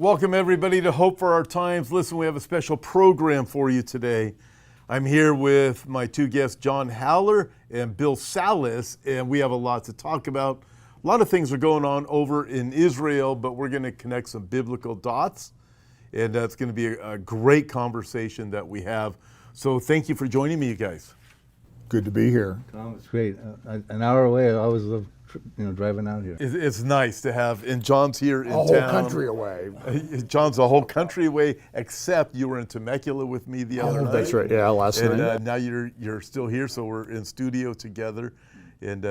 Welcome everybody to Hope for Our Times. Listen, we have a special program for you today. I'm here with my two guests, John Haller and Bill Salus, and we have a lot to talk about. A lot of things are going on over in Israel, but we're going to connect some biblical dots, and it's going to be a great conversation that we have. So thank you for joining me, you guys. Good to be here. Tom, it's great. An hour away. I always love, driving out here. It's nice to have, and John's here in A town. whole country away. John's a whole country away, except you were in Temecula with me the other night. That's right. Yeah, last night. And now you're still here, so we're in studio together, and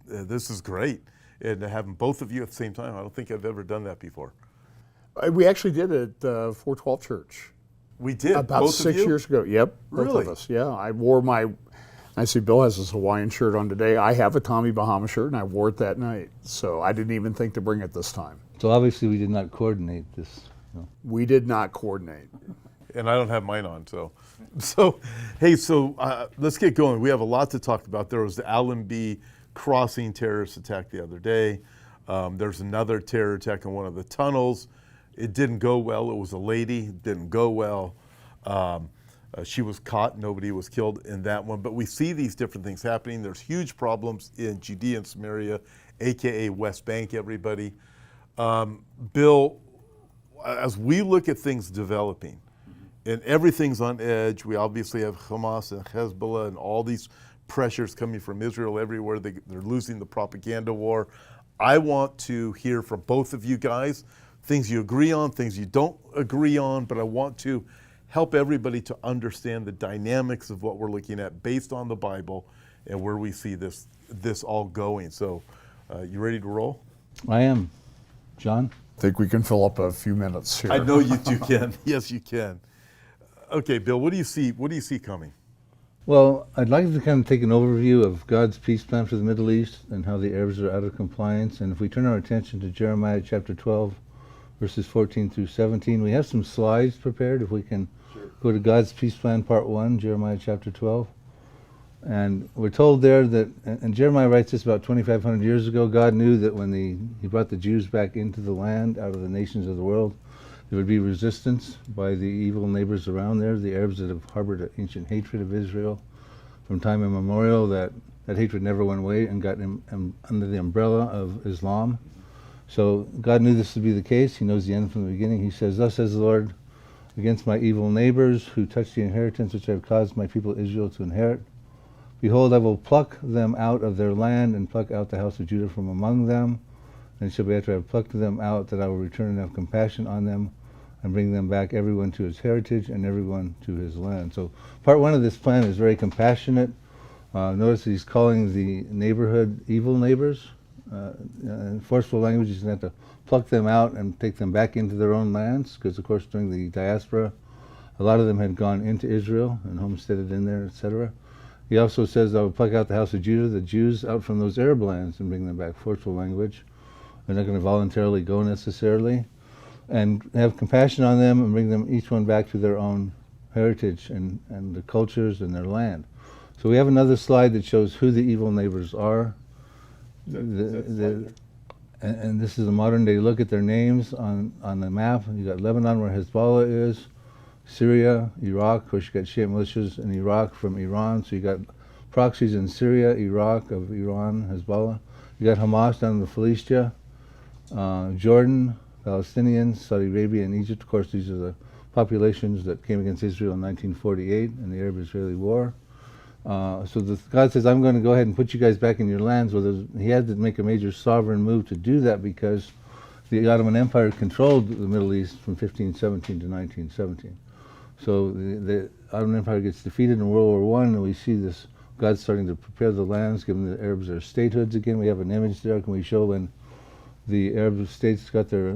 this is great. And having both of you at the same time, I don't think I've ever done that before. We actually did it at 412 Church. We did? About both 6 of you? years ago. Yep, both Really? of us. Yeah, I wore I see Bill has this Hawaiian shirt on today. I have a Tommy Bahama shirt, and I wore it that night. So I didn't even think to bring it this time. So obviously we did not coordinate this. We did not coordinate. And I don't have mine on, so hey, let's get going. We have a lot to talk about. There was the Allenby Crossing terrorist attack the other day. There's another terror attack in one of the tunnels. It didn't go well. It was a lady. It didn't go well. She was caught. Nobody was killed in that one. But we see these different things happening. There's huge problems in Judea and Samaria, a.k.a. West Bank, everybody. Bill, as we look at things developing, and everything's on edge, we obviously have Hamas and Hezbollah and all these pressures coming from Israel everywhere. They're losing the propaganda war. I want to hear from both of you guys, things you agree on, things you don't agree on, but I want to help everybody to understand the dynamics of what we're looking at based on the Bible and where we see this all going. So, you ready to roll? I am. John? I think we can fill up a few minutes here. I know you two can. Yes, you can. Okay, Bill, what do you see coming? Well, I'd like to kind of take an overview of God's peace plan for the Middle East and how the Arabs are out of compliance. And if we turn our attention to Jeremiah chapter 12, verses 14 through 17, we have some slides prepared. If we can go to God's peace plan, part 1, Jeremiah chapter 12. And we're told there that, and Jeremiah writes this about 2,500 years ago, God knew that when he brought the Jews back into the land, out of the nations of the world, there would be resistance by the evil neighbors around there, the Arabs that have harbored an ancient hatred of Israel from time immemorial. That hatred never went away and got under the umbrella of Islam. So God knew this would be the case. He knows the end from the beginning. He says, "Thus says the Lord, against my evil neighbors who touch the inheritance which I have caused my people Israel to inherit. Behold, I will pluck them out of their land and pluck out the house of Judah from among them. And it shall be after I have plucked them out that I will return and have compassion on them and bring them back, everyone to his heritage and everyone to his land." So part 1 of this plan is very compassionate. Notice he's calling the neighborhood evil neighbors. In forceful language, he's going to have to pluck them out and take them back into their own lands, because of course during the diaspora, a lot of them had gone into Israel and homesteaded in there, etc. He also says, "I will pluck out the house of Judah," the Jews, out from those Arab lands and bring them back. Forceful language. They're not going to voluntarily go necessarily. And have compassion on them and bring them each one back to their own heritage and the cultures and their land. So we have another slide that shows who the evil neighbors are. And this is a modern day look at their names on the map. You got Lebanon, where Hezbollah is, Syria, Iraq. Of course, you got Shia militias in Iraq from Iran. So you got proxies in Syria, Iraq, of Iran, Hezbollah. You got Hamas down in the Philistia, Jordan, Palestinians, Saudi Arabia, and Egypt. Of course, these are the populations that came against Israel in 1948 in the Arab-Israeli War. God says, "I'm going to go ahead and put you guys back in your lands." Well, he had to make a major sovereign move to do that because the Ottoman Empire controlled the Middle East from 1517 to 1917. So the Ottoman Empire gets defeated in World War I, and we see this, God starting to prepare the lands, giving the Arabs their statehoods again. We have an image there. Can we show when the Arab states got their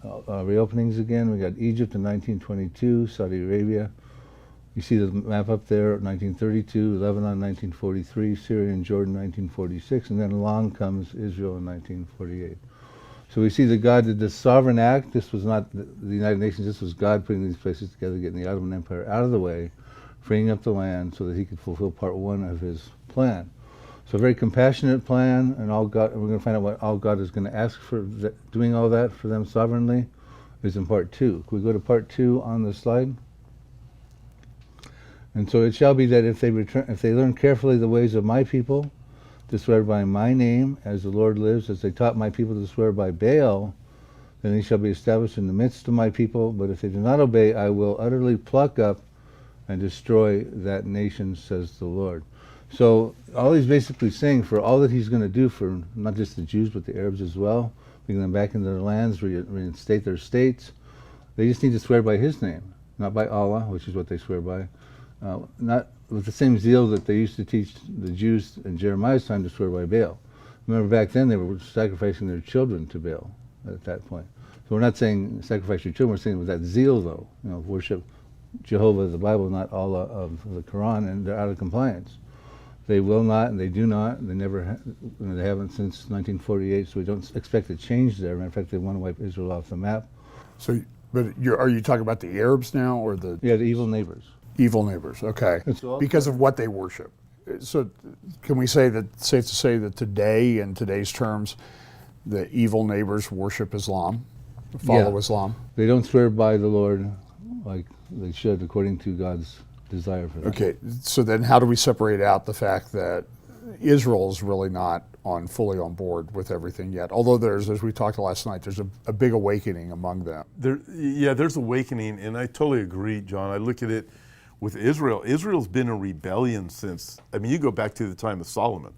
reopenings again? We got Egypt in 1922, Saudi Arabia. You see the map up there, 1932, Lebanon 1943, Syria and Jordan 1946, and then along comes Israel in 1948. So we see that God did this sovereign act. This was not the United Nations, this was God putting these places together, getting the Ottoman Empire out of the way, freeing up the land so that he could fulfill part 1 of his plan. So a very compassionate plan, and we're going to find out what all God is going to ask for doing all that for them sovereignly. is in part 2. Can we go to part 2 on the slide? And so it shall be that if they learn carefully the ways of my people, to swear by my name, as the Lord lives, as they taught my people to swear by Baal, then they shall be established in the midst of my people. But if they do not obey, I will utterly pluck up and destroy that nation, says the Lord. So all he's basically saying, for all that he's going to do for not just the Jews, but the Arabs as well, bring them back into their lands, reinstate their states, they just need to swear by his name, not by Allah, which is what they swear by, not with the same zeal that they used to teach the Jews in Jeremiah's time to swear by Baal. Remember back then they were sacrificing their children to Baal at that point. So we're not saying sacrifice your children, we're saying with that zeal though, worship Jehovah, the Bible, not Allah of the Quran, and they're out of compliance. They will not, and they do not, and they never they haven't since 1948, so we don't expect a change there. Matter of fact, they want to wipe Israel off the map. So, but are you talking about the Arabs now, or the the evil neighbors? Evil neighbors, okay. Because of what they worship. So can we say that, safe to say that today, in today's terms, the evil neighbors worship Islam, follow Islam? They don't swear by the Lord like they should according to God's desire for them. Okay, so then how do we separate out the fact that Israel is really not fully on board with everything yet? Although there's, as we talked last night, there's a big awakening among them. There's awakening, and I totally agree, John. I look at it with Israel. Israel's been in rebellion since, you go back to the time of Solomon.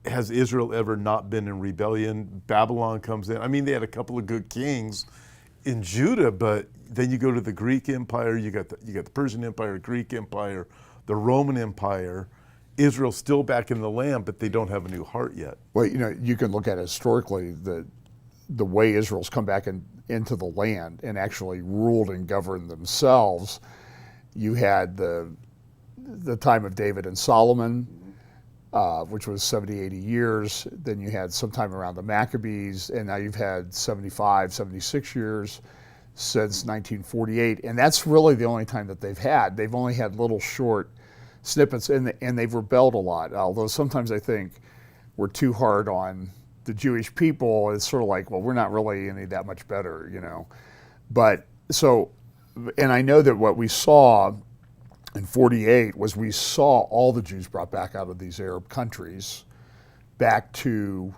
Has Israel ever not been in rebellion? Babylon comes in. They had a couple of good kings in Judah, but then you go to the Greek Empire, you got the Persian Empire, Greek Empire, the Roman Empire. Israel's still back in the land, but they don't have a new heart yet. Well, you can look at it historically, the way Israel's come back into the land and actually ruled and governed themselves. You had the time of David and Solomon, which was 70, 80 years. Then you had sometime around the Maccabees, and now you've had 75, 76 years since 1948. And that's really the only time that they've had. They've only had little short snippets, and they've rebelled a lot. Although sometimes I think we're too hard on the Jewish people. It's sort of like, well, we're not really any that much better, But so, and I know that what we saw in 48 was we saw all the Jews brought back out of these Arab countries back to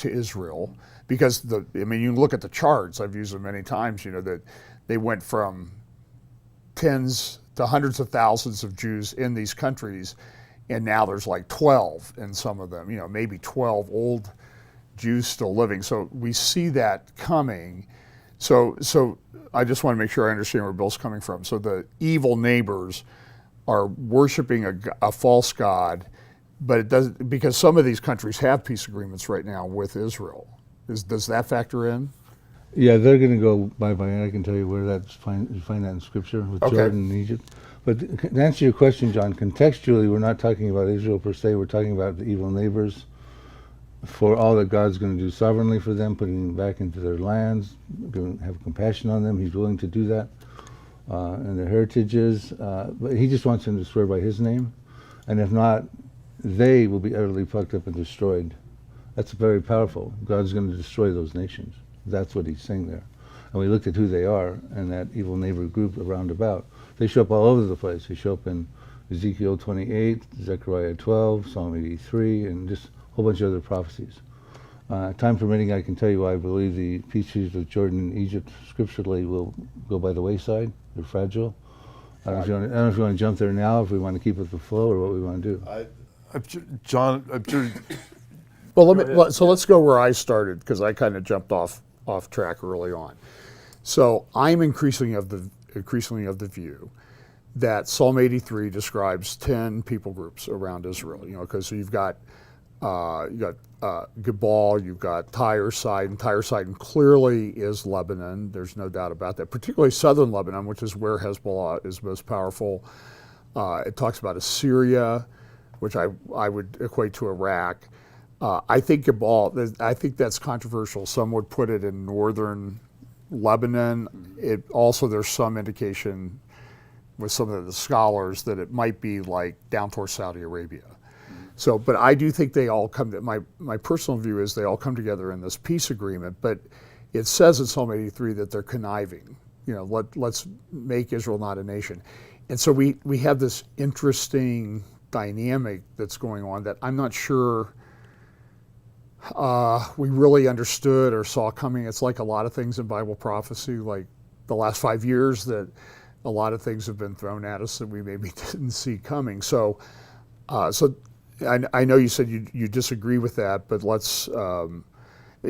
Israel, because you look at the charts, I've used them many times, that they went from tens to hundreds of thousands of Jews in these countries, and now there's like 12 in some of them, maybe 12 old Jews still living. So we see that coming. So I just want to make sure I understand where Bill's coming from. So the evil neighbors are worshiping a false god, but it doesn't, because some of these countries have peace agreements right now with Israel. Does that factor in? Yeah, they're going to go bye-bye, and I can tell you where you find that in Scripture with Jordan and Egypt. But to answer your question, John, contextually, we're not talking about Israel per se. We're talking about the evil neighbors, for all that God's going to do sovereignly for them, putting them back into their lands, going to have compassion on them. He's willing to do that, and their heritages. But he just wants them to swear by his name. And if not, they will be utterly plucked up and destroyed. That's very powerful. God's going to destroy those nations. That's what he's saying there. And we looked at who they are and that evil neighbor group around about. They show up all over the place. They show up in Ezekiel 28, Zechariah 12, Psalm 83, and just a whole bunch of other prophecies. Time permitting, I can tell you I believe the peace treaties with Jordan and Egypt scripturally will go by the wayside. They're fragile. I don't know if you want to jump there now, if we want to keep with the flow, or what we want to do. John, I'm sure. Well, so let's go where I started, because I kind of jumped off track early on. So I'm increasingly of the view that Psalm 83 describes 10 people groups around Israel. Because so you've got Gebal, you've got Tyre, Sidon. Tyre, Sidon clearly is Lebanon. There's no doubt about that. Particularly southern Lebanon, which is where Hezbollah is most powerful. It talks about Assyria, which I would equate to Iraq. I think Gebal, I think that's controversial. Some would put it in northern Lebanon. There's some indication with some of the scholars that it might be like down towards Saudi Arabia. So, but I do think they all come, my personal view is they all come together in this peace agreement. But it says in Psalm 83 that they're conniving. Let's make Israel not a nation. And so we have this interesting dynamic that's going on that I'm not sure we really understood or saw coming. It's like a lot of things in Bible prophecy, like the last 5 years, that a lot of things have been thrown at us that we maybe didn't see coming. So I know you said you disagree with that, but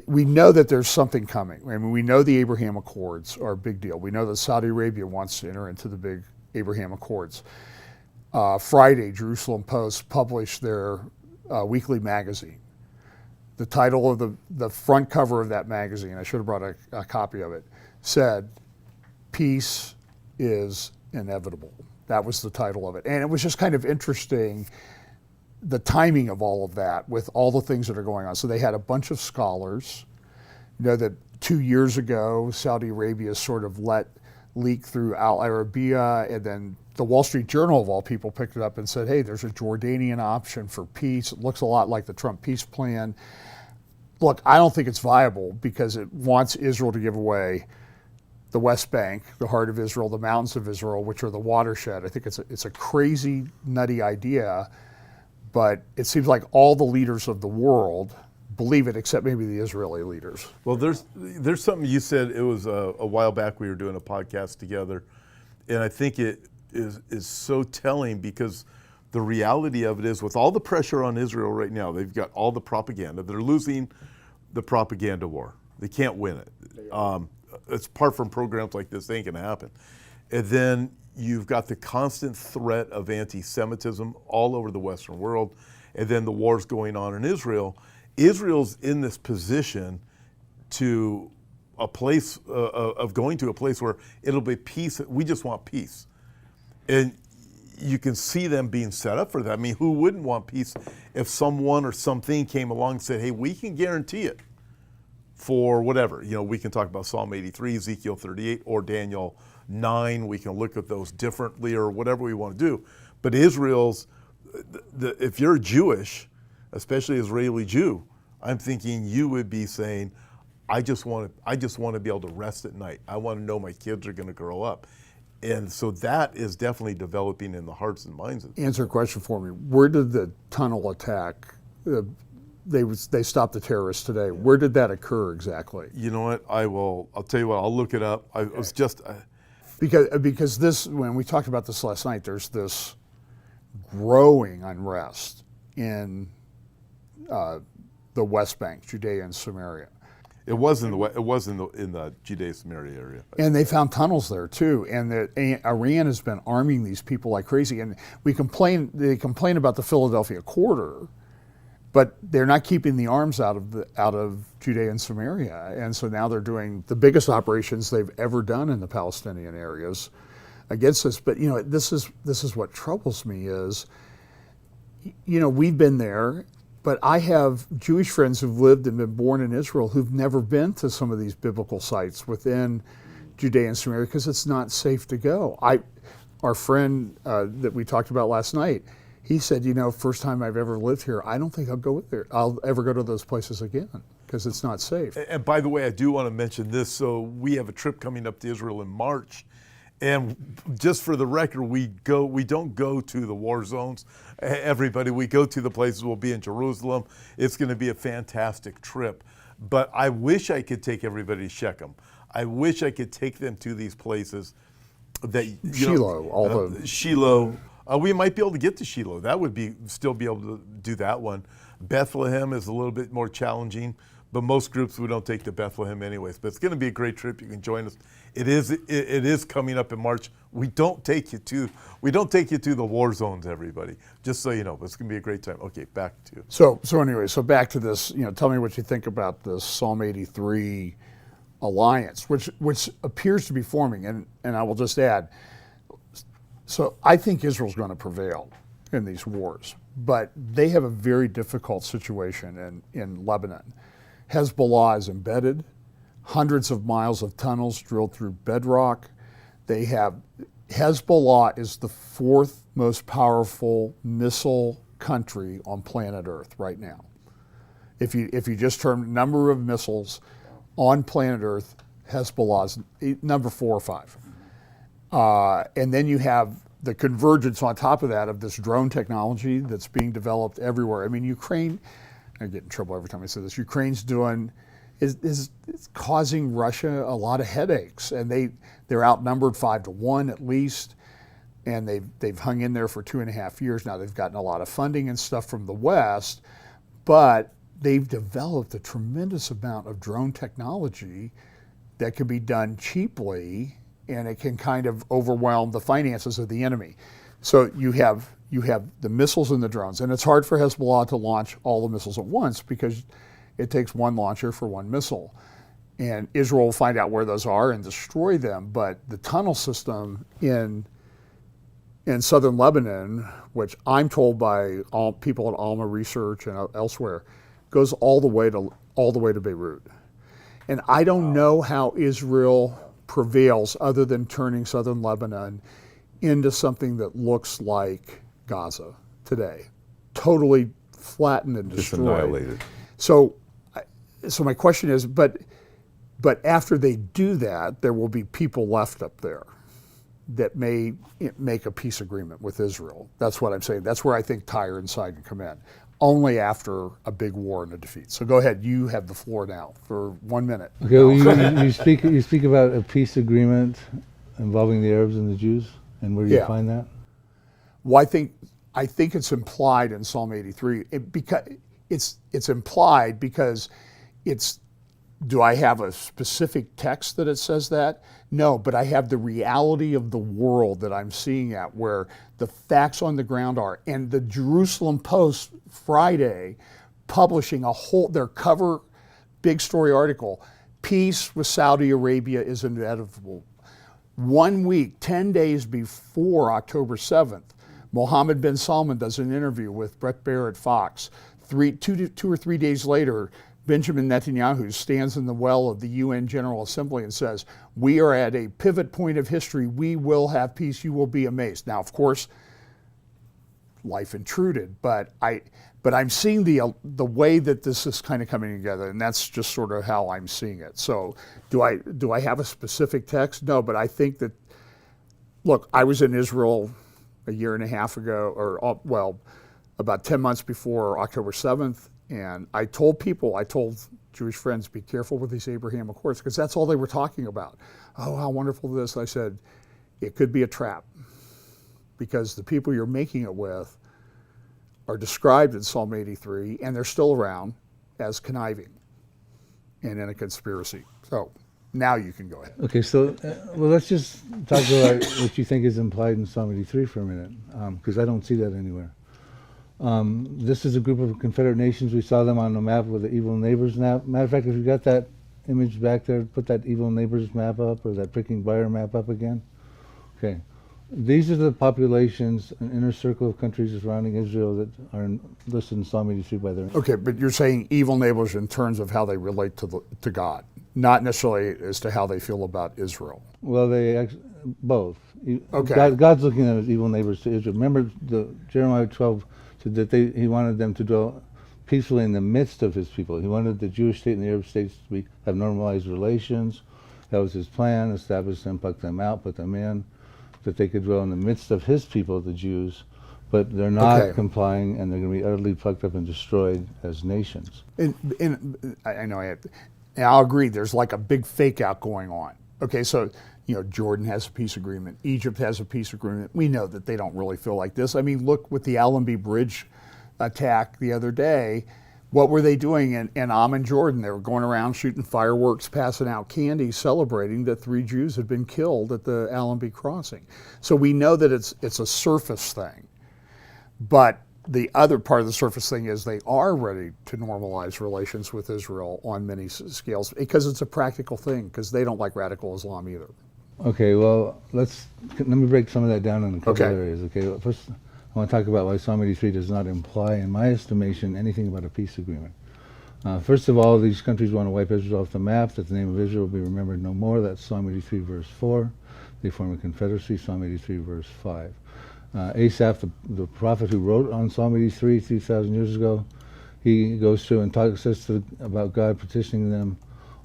we know that there's something coming. I mean, we know the Abraham Accords are a big deal. We know that Saudi Arabia wants to enter into the big Abraham Accords. Friday, Jerusalem Post published their weekly magazine. The title of the front cover of that magazine, I should have brought a copy of it, said, "Peace is inevitable." That was the title of it. And it was just kind of interesting, the timing of all of that with all the things that are going on. So they had a bunch of scholars. That 2 years ago, Saudi Arabia sort of let leak through Al Arabiya, and then the Wall Street Journal, of all people, picked it up and said, hey, there's a Jordanian option for peace. It looks a lot like the Trump peace plan. Look, I don't think it's viable because it wants Israel to give away the West Bank, the heart of Israel, the mountains of Israel, which are the watershed. I think it's a crazy, nutty idea, but it seems like all the leaders of the world believe it, except maybe the Israeli leaders. Well, there's something you said. It was a while back we were doing a podcast together, and I think it is so telling, because the reality of it is, with all the pressure on Israel right now, they've got all the propaganda. They're losing the propaganda war. They can't win it. It's apart from programs like this, they ain't gonna happen. And then you've got the constant threat of anti-Semitism all over the Western world, and then the wars going on in Israel. Israel's in this position to a place of going to a place where it'll be peace. We just want peace. And you can see them being set up for that. I mean, who wouldn't want peace if someone or something came along and said, hey, we can guarantee it for whatever. We can talk about Psalm 83, Ezekiel 38, or Daniel 9. We can look at those differently or whatever we want to do. But Israel's, if you're Jewish, especially Israeli Jew, I'm thinking you would be saying, I just want to be able to rest at night. I want to know my kids are going to grow up. And so that is definitely developing in the hearts and minds. Answer a question for me. Where did the tunnel attack, they stopped the terrorists today. Where did that occur exactly? You know what? I'll tell you what, I'll look it up. Okay. It was just... Because this, when we talked about this last night, there's this growing unrest in the West Bank, Judea and Samaria. It was in the Judea Samaria area. And they found tunnels there too. And Iran has been arming these people like crazy. And they complain about the Philadelphia Quarter, but they're not keeping the arms out of Judea and Samaria. And so now they're doing the biggest operations they've ever done in the Palestinian areas against this. But this is what troubles me is, we've been there. But I have Jewish friends who've lived and been born in Israel who've never been to some of these biblical sites within Judea and Samaria because it's not safe to go. Our friend that we talked about last night, he said, first time I've ever lived here, I don't think I'll ever go to those places again because it's not safe. And by the way, I do want to mention this. So we have a trip coming up to Israel in March. And just for the record, we don't go to the war zones. Everybody, we go to the places. We'll be in Jerusalem. It's going to be a fantastic trip. But I wish I could take everybody to Shechem. I wish I could take them to these places that Shiloh, Shiloh. We might be able to get to Shiloh. That would still be able to do that one. Bethlehem is a little bit more challenging, but most groups we don't take to Bethlehem anyways. But it's going to be a great trip. You can join us. It is coming up in March. We don't take you to the war zones, everybody. Just so you know, but it's going to be a great time. Okay, back to. So back to this. Tell me what you think about this Psalm 83 alliance, which appears to be forming. And I will just add. So I think Israel's going to prevail in these wars, but they have a very difficult situation in Lebanon. Hezbollah is embedded. Hundreds of miles of tunnels drilled through bedrock. Hezbollah is the fourth most powerful missile country on planet Earth right now. If you just term number of missiles, on planet Earth, Hezbollah's number 4 or 5. And then you have the convergence on top of that of this drone technology that's being developed everywhere. I mean, Ukraine, I get in trouble every time I say this, Ukraine's doing, is causing Russia a lot of headaches. And they're outnumbered 5-1 at least. And they've hung in there for 2.5 years now. They've gotten a lot of funding and stuff from the West, but they've developed a tremendous amount of drone technology that can be done cheaply, and it can kind of overwhelm the finances of the enemy. So you have the missiles and the drones, and it's hard for Hezbollah to launch all the missiles at once because it takes one launcher for one missile. And Israel will find out where those are and destroy them, but the tunnel system in southern Lebanon, which I'm told by all people at Alma Research and elsewhere, goes all the way to Beirut. And I don't know how Israel prevails other than turning southern Lebanon into something that looks like Gaza today, totally flattened and Just destroyed. annihilated. So my question is, but after they do that, there will be people left up there that may make a peace agreement with Israel. That's what I'm saying. That's where I think Tyre and Sidon come in. Only after a big war and a defeat. So go ahead, you have the floor now for 1 minute. Okay, well, you speak about a peace agreement involving the Arabs and the Jews, and where do you find that? Well, I think it's implied in Psalm 83. It's implied because it's. Do I have a specific text that it says that? No, but I have the reality of the world that I'm seeing at where the facts on the ground are. And the Jerusalem Post Friday publishing their cover big story article, peace with Saudi Arabia is inevitable. 1 week, 10 days before October 7th, Mohammed bin Salman does an interview with Bret Baier at Fox. 2 or 3 days later, Benjamin Netanyahu stands in the well of the UN General Assembly and says, "We are at a pivot point of history. We will have peace. You will be amazed." Now, of course, life intruded, but I'm seeing the way that this is kind of coming together, and that's just sort of how I'm seeing it. So, do I have a specific text? No, but I think that. Look, I was in Israel a year and a half ago, or about 10 months before October 7th. And I told Jewish friends, be careful with these Abraham Accords, because that's all they were talking about. Oh, how wonderful this. I said, it could be a trap, because the people you're making it with are described in Psalm 83, and they're still around as conniving and in a conspiracy. So now you can go ahead. Okay, so let's just talk about what you think is implied in Psalm 83 for a minute, because I don't see that anywhere. This is a group of Confederate nations. We saw them on the map with the evil neighbors map. Matter of fact, if you got that image back there, put that evil neighbors map up, or that pricking briar map up again. Okay, these are the populations, an inner circle of countries surrounding Israel that are listed in Psalm 83 by their. Okay, but you're saying evil neighbors in terms of how they relate to God, not necessarily as to how they feel about Israel. Well, both. Okay. God's looking at as evil neighbors to Israel. Remember, Jeremiah 12 said that he wanted them to dwell peacefully in the midst of his people. He wanted the Jewish state and the Arab states to have normalized relations. That was his plan: establish them, pluck them out, put them in, that they could dwell in the midst of his people, the Jews. But they're not complying, and they're going to be utterly plucked up and destroyed as nations. And I know and I'll agree. There's like a big fake out going on. Okay, so Jordan has a peace agreement. Egypt has a peace agreement. We know that they don't really feel like this. I mean, look with the Allenby Bridge attack the other day. What were they doing in Amman, Jordan? They were going around shooting fireworks, passing out candy, celebrating that 3 Jews had been killed at the Allenby crossing. So we know that it's a surface thing. But the other part of the surface thing is they are ready to normalize relations with Israel on many scales, because it's a practical thing, because they don't like radical Islam either. Okay, well, let me break some of that down in a couple areas. Okay, well, first I want to talk about why Psalm 83 does not imply, in my estimation, anything about a peace agreement. First of all, these countries want to wipe Israel off the map, that the name of Israel will be remembered no more. That's Psalm 83 verse 4. They form a confederacy, Psalm 83 verse 5. Asaph, the prophet who wrote on Psalm 83 3,000 years ago, he goes through and says about God petitioning them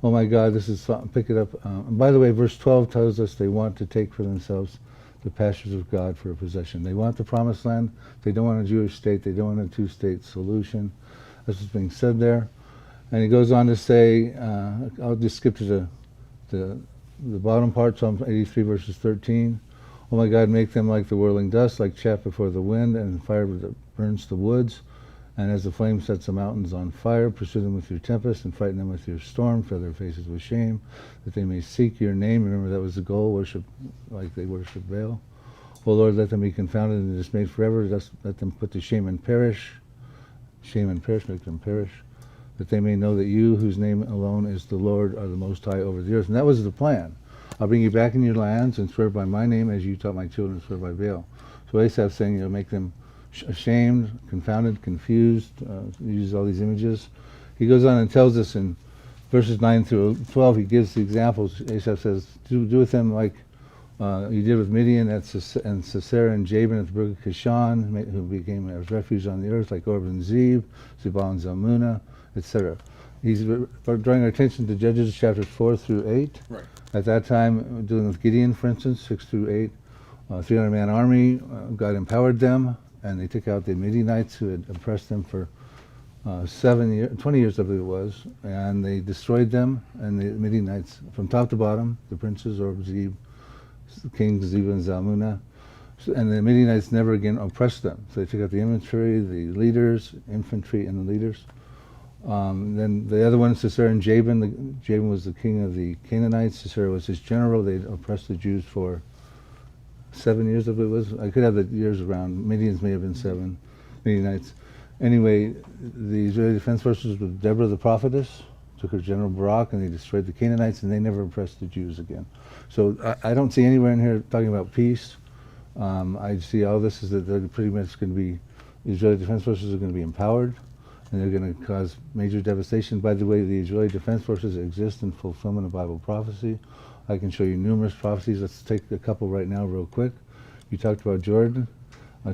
Oh my God, this is, pick it up. And by the way, verse 12 tells us they want to take for themselves the pastures of God for a possession. They want the promised land. They don't want a Jewish state. They don't want a two-state solution. That's what's being said there. And he goes on to say, I'll just skip to the bottom part, Psalm 83 verses 13. Oh my God, make them like the whirling dust, like chaff before the wind, and fire that burns the woods. And as the flame sets the mountains on fire, pursue them with your tempest and frighten them with your storm, fill their faces with shame, that they may seek your name. Remember, that was the goal, worship like they worship Baal. O Lord, let them be confounded and dismayed forever. Let them put to shame and perish. Shame and perish, make them perish. That they may know that you, whose name alone is the Lord, are the Most High over the earth. And that was the plan. I'll bring you back in your lands and swear by my name as you taught my children to swear by Baal. So Asaph's saying, make them ashamed, confounded, confused, uses all these images. He goes on and tells us in verses 9 through 12, he gives the examples. Asaph says, do with them like you did with Midian and Sisera and Jabin at the brook of Kishon, who became a refuge on the earth, like Orb and Zeb, Zebal and Zalmunna, etc. He's drawing our attention to Judges chapters 4 through 8. Right. At that time, dealing with Gideon, for instance, 6 through 8, 300-man army, God empowered them, and they took out the Midianites who had oppressed them for 20 years, I believe it was, and they destroyed them, and the Midianites, from top to bottom, the princes, or Zeb, King Zeb and Zalmunna, and the Midianites never again oppressed them. So they took out the infantry, and the leaders. Then the other one, Sisera and Jabin. Jabin was the king of the Canaanites. Sisera was his general. They oppressed the Jews for 7 years, I believe it was. I could have the years around. Midians may have been 7. Midianites. Anyway, the Israeli defense forces with Deborah the prophetess took her general Barak, and they destroyed the Canaanites, and they never oppressed the Jews again. So I don't see anywhere in here talking about peace. I see all this is that they're pretty much going to be, the Israeli defense forces are going to be empowered, and they're going to cause major devastation. By the way, the Israeli defense forces exist in fulfillment of Bible prophecy. I can show you numerous prophecies. Let's take a couple right now real quick. You talked about Jordan.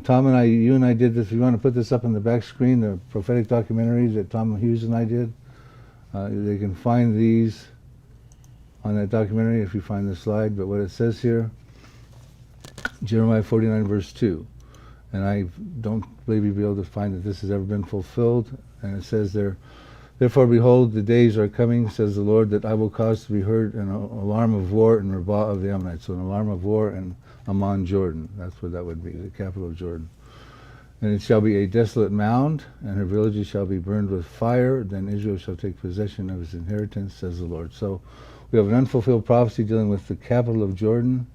Tom and I, you and I did this. If you want to put this up on the back screen, the prophetic documentary that Tom Hughes and I did, they can find these on that documentary if you find the slide. But what it says here, Jeremiah 49 verse 2. And I don't believe you'll be able to find that this has ever been fulfilled. And it says there, therefore behold, the days are coming, says the Lord, that I will cause to be heard an alarm of war in Rabbah of the Ammonites. So an alarm of war in Ammon, Jordan. That's what that would be, the capital of Jordan. And it shall be a desolate mound, and her villages shall be burned with fire. Then Israel shall take possession of his inheritance, says the Lord. So we have an unfulfilled prophecy dealing with the capital of Jordan.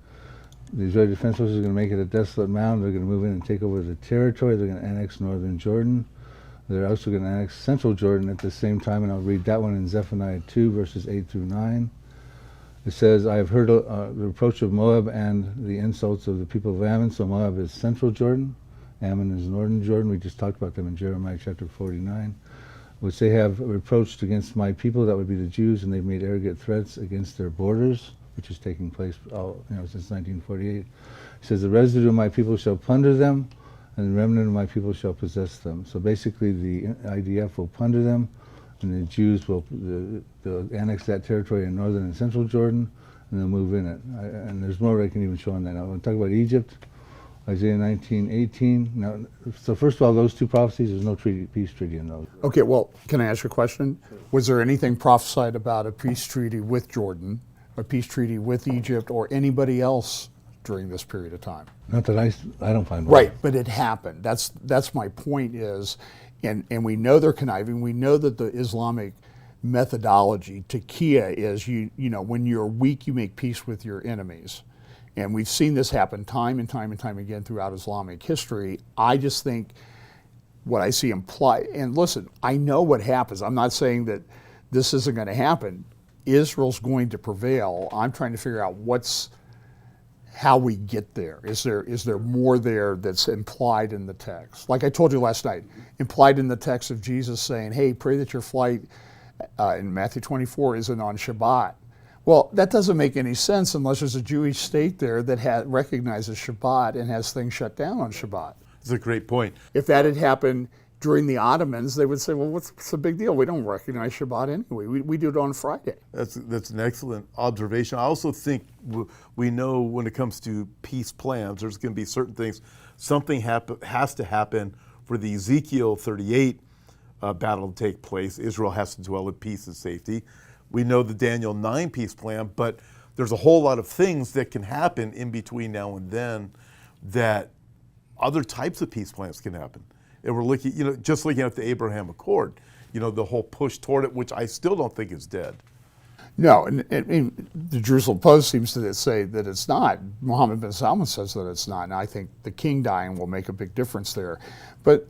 The Israeli defense forces are going to make it a desolate mound. They're going to move in and take over the territory. They're going to annex northern Jordan. They're also going to annex central Jordan at the same time, and I'll read that one in Zephaniah 2, verses 8 through 9. It says, I have heard the reproach of Moab and the insults of the people of Ammon. So Moab is central Jordan. Ammon is northern Jordan. We just talked about them in Jeremiah chapter 49, which they have reproached against my people, that would be the Jews, and they've made arrogant threats against their borders, which is taking place since 1948. It says, the residue of my people shall plunder them, and the remnant of my people shall possess them. So basically the IDF will plunder them, and the Jews will they'll annex that territory in northern and central Jordan, and they'll move in it. And there's more I can even show on that. Now, I want to talk about Egypt. Isaiah 19:18. Now, so first of all, those two prophecies, there's no peace treaty in those. Okay, well, can I ask you a question? Was there anything prophesied about a peace treaty with Jordan, a peace treaty with Egypt, or anybody else during this period of time? Not that I don't find one. Right, but it happened. That's my point is, and we know they're conniving. We know that the Islamic methodology, taqiyya, is you know when you're weak, you make peace with your enemies. And we've seen this happen time and time and time again throughout Islamic history. I just think what I see implied, and listen, I know what happens. I'm not saying that this isn't going to happen. Israel's going to prevail. I'm trying to figure out how we get there. Is there more there that's implied in the text? Like I told you last night, implied in the text of Jesus saying, hey, pray that your flight in Matthew 24 isn't on Shabbat. Well, that doesn't make any sense unless there's a Jewish state there that recognizes Shabbat and has things shut down on Shabbat. That's a great point. If that had happened during the Ottomans, they would say, well, what's the big deal? We don't recognize Shabbat anyway. We do it on Friday. That's an excellent observation. I also think we know when it comes to peace plans, there's going to be certain things. Something has to happen for the Ezekiel 38 battle to take place. Israel has to dwell in peace and safety. We know the Daniel 9 peace plan, but there's a whole lot of things that can happen in between now and then that other types of peace plans can happen. And we're looking, just looking at the Abraham Accord, the whole push toward it, which I still don't think is dead. No, and the Jerusalem Post seems to say that it's not. Mohammed bin Salman says that it's not, and I think the king dying will make a big difference there. But,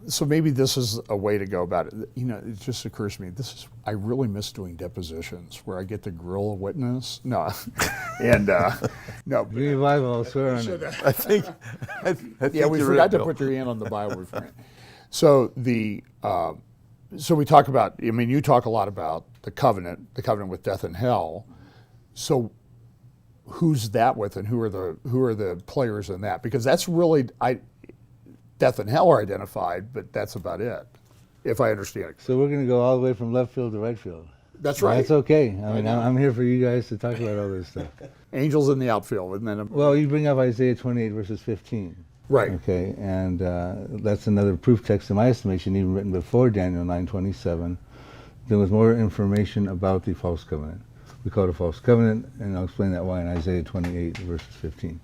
so maybe this is a way to go about it. It just occurs to me, I really miss doing depositions where I get to grill a witness. No, and no. Give me a Bible, I'll swear on it. I think yeah, we forgot to put your hand on the Bible. So so we talk about, you talk a lot about the covenant with death and hell. So who's that with, and who are the players in that? Because that's really, death and hell are identified, but that's about it, if I understand it. So we're going to go all the way from left field to right field. That's right. That's okay. I'm here for you guys to talk about all this stuff. Angels in the outfield, and then. Well, you bring up Isaiah 28 verses 15. Right. Okay, and that's another proof text in my estimation, even written before Daniel 9:27. There was more information about the false covenant. We call it a false covenant, and I'll explain that why in Isaiah 28 verses 15.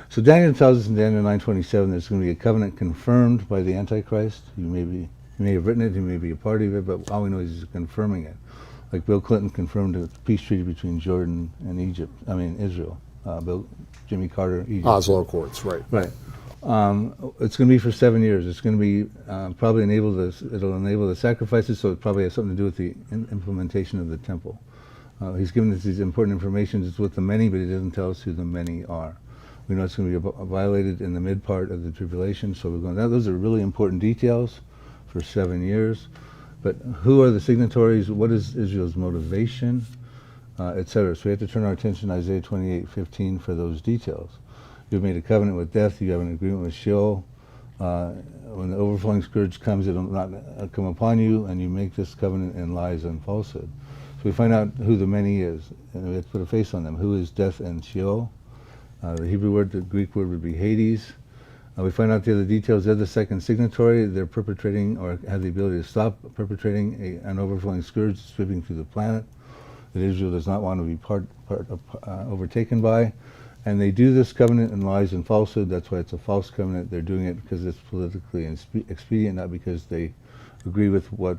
So Daniel tells us in Daniel 9:27 there's going to be a covenant confirmed by the Antichrist. You may have written it, you may be a part of it, but all we know is he's confirming it. Like Bill Clinton confirmed a peace treaty between Jordan and Israel. Jimmy Carter, Egypt. Oslo Accords, right. Right. It's going to be for 7 years. It's going to be it'll enable the sacrifices, so it probably has something to do with the implementation of the temple. He's given us these important information. It's with the many, but he doesn't tell us who the many are. We know it's going to be violated in the mid part of the tribulation, so those are really important details for 7 years. But who are the signatories? What is Israel's motivation? Etc. So we have to turn our attention to Isaiah 28:15 for those details. You've made a covenant with death. You have an agreement with Sheol. When the overflowing scourge comes, it will not come upon you, and you make this covenant in lies and falsehood. So we find out who the many is, and we have to put a face on them. Who is death and Sheol? The Hebrew word, the Greek word would be Hades. We find out the other details. They're the second signatory. They're perpetrating, or have the ability to stop perpetrating, an overflowing scourge sweeping through the planet that Israel does not want to be overtaken by. And they do this covenant in lies and falsehood. That's why it's a false covenant. They're doing it because it's politically expedient, not because they agree with what,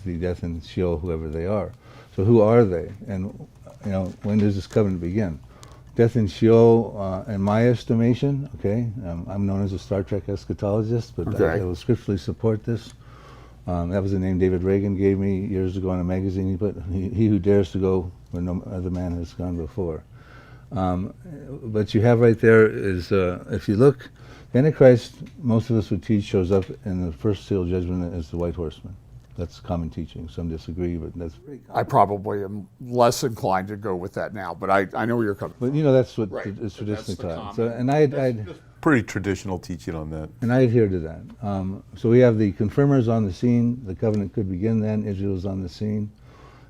the death and Sheol, whoever they are. So who are they? And, when does this covenant begin? Death and Sheol, in my estimation, okay, I'm known as a Star Trek eschatologist, but okay. I will scripturally support this. That was the name David Reagan gave me years ago in a magazine. He put, he who dares to go where no other man has gone before. But you have right there is, if you look, the Antichrist, most of us would teach, shows up in the first seal judgment as the white horseman. That's common teaching. Some disagree, but that's pretty common. I probably am less inclined to go with that now, but I know where you're coming from. But that's what Right. is traditionally That's the taught. common. So, and I'd Pretty traditional teaching on that. And I adhere to that. So we have the confirmers on the scene. The covenant could begin then. Israel's on the scene.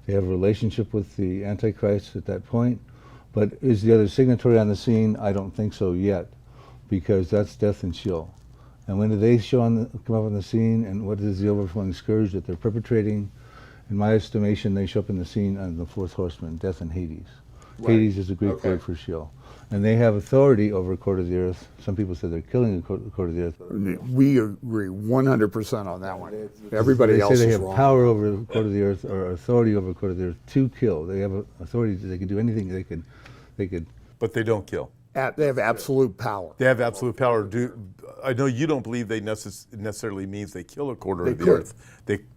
They have a relationship with the Antichrist at that point. But is the other signatory on the scene? I don't think so yet, because that's death and Sheol. And when do they come up on the scene, and what is the overflowing scourge that they're perpetrating? In my estimation, they show up in the scene on the fourth horseman, death and Hades. Right. Hades is a Greek word for Sheol. And they have authority over a quarter of the earth. Some people say they're killing a quarter of the earth. We agree 100% on that one. Everybody else They say they is have wrong. power over a quarter of the earth, or authority over a quarter of the earth to kill. They have authority. They can do anything. They could. But they don't kill. They have absolute power. They have absolute power. I know you don't believe they necessarily means they kill a quarter They of the could. earth.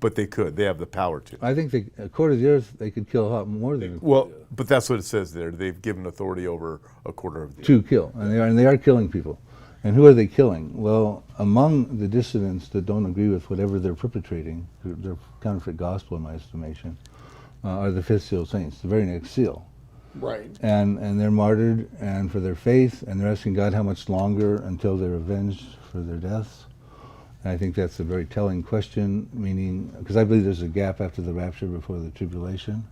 But they could. They have the power to. I think a quarter of the earth they could kill a lot more than Well, but that's what it says there. They've given authority over a quarter of the earth. to kill, and they are killing people. And who are they killing? Well, among the dissidents that don't agree with whatever they're perpetrating, their counterfeit gospel, in my estimation, are the fifth seal saints, the very next seal. Right. And they're martyred and for their faith, and they're asking God how much longer until they're avenged for their deaths. And I think that's a very telling question, meaning, because I believe there's a gap after the rapture before the tribulation.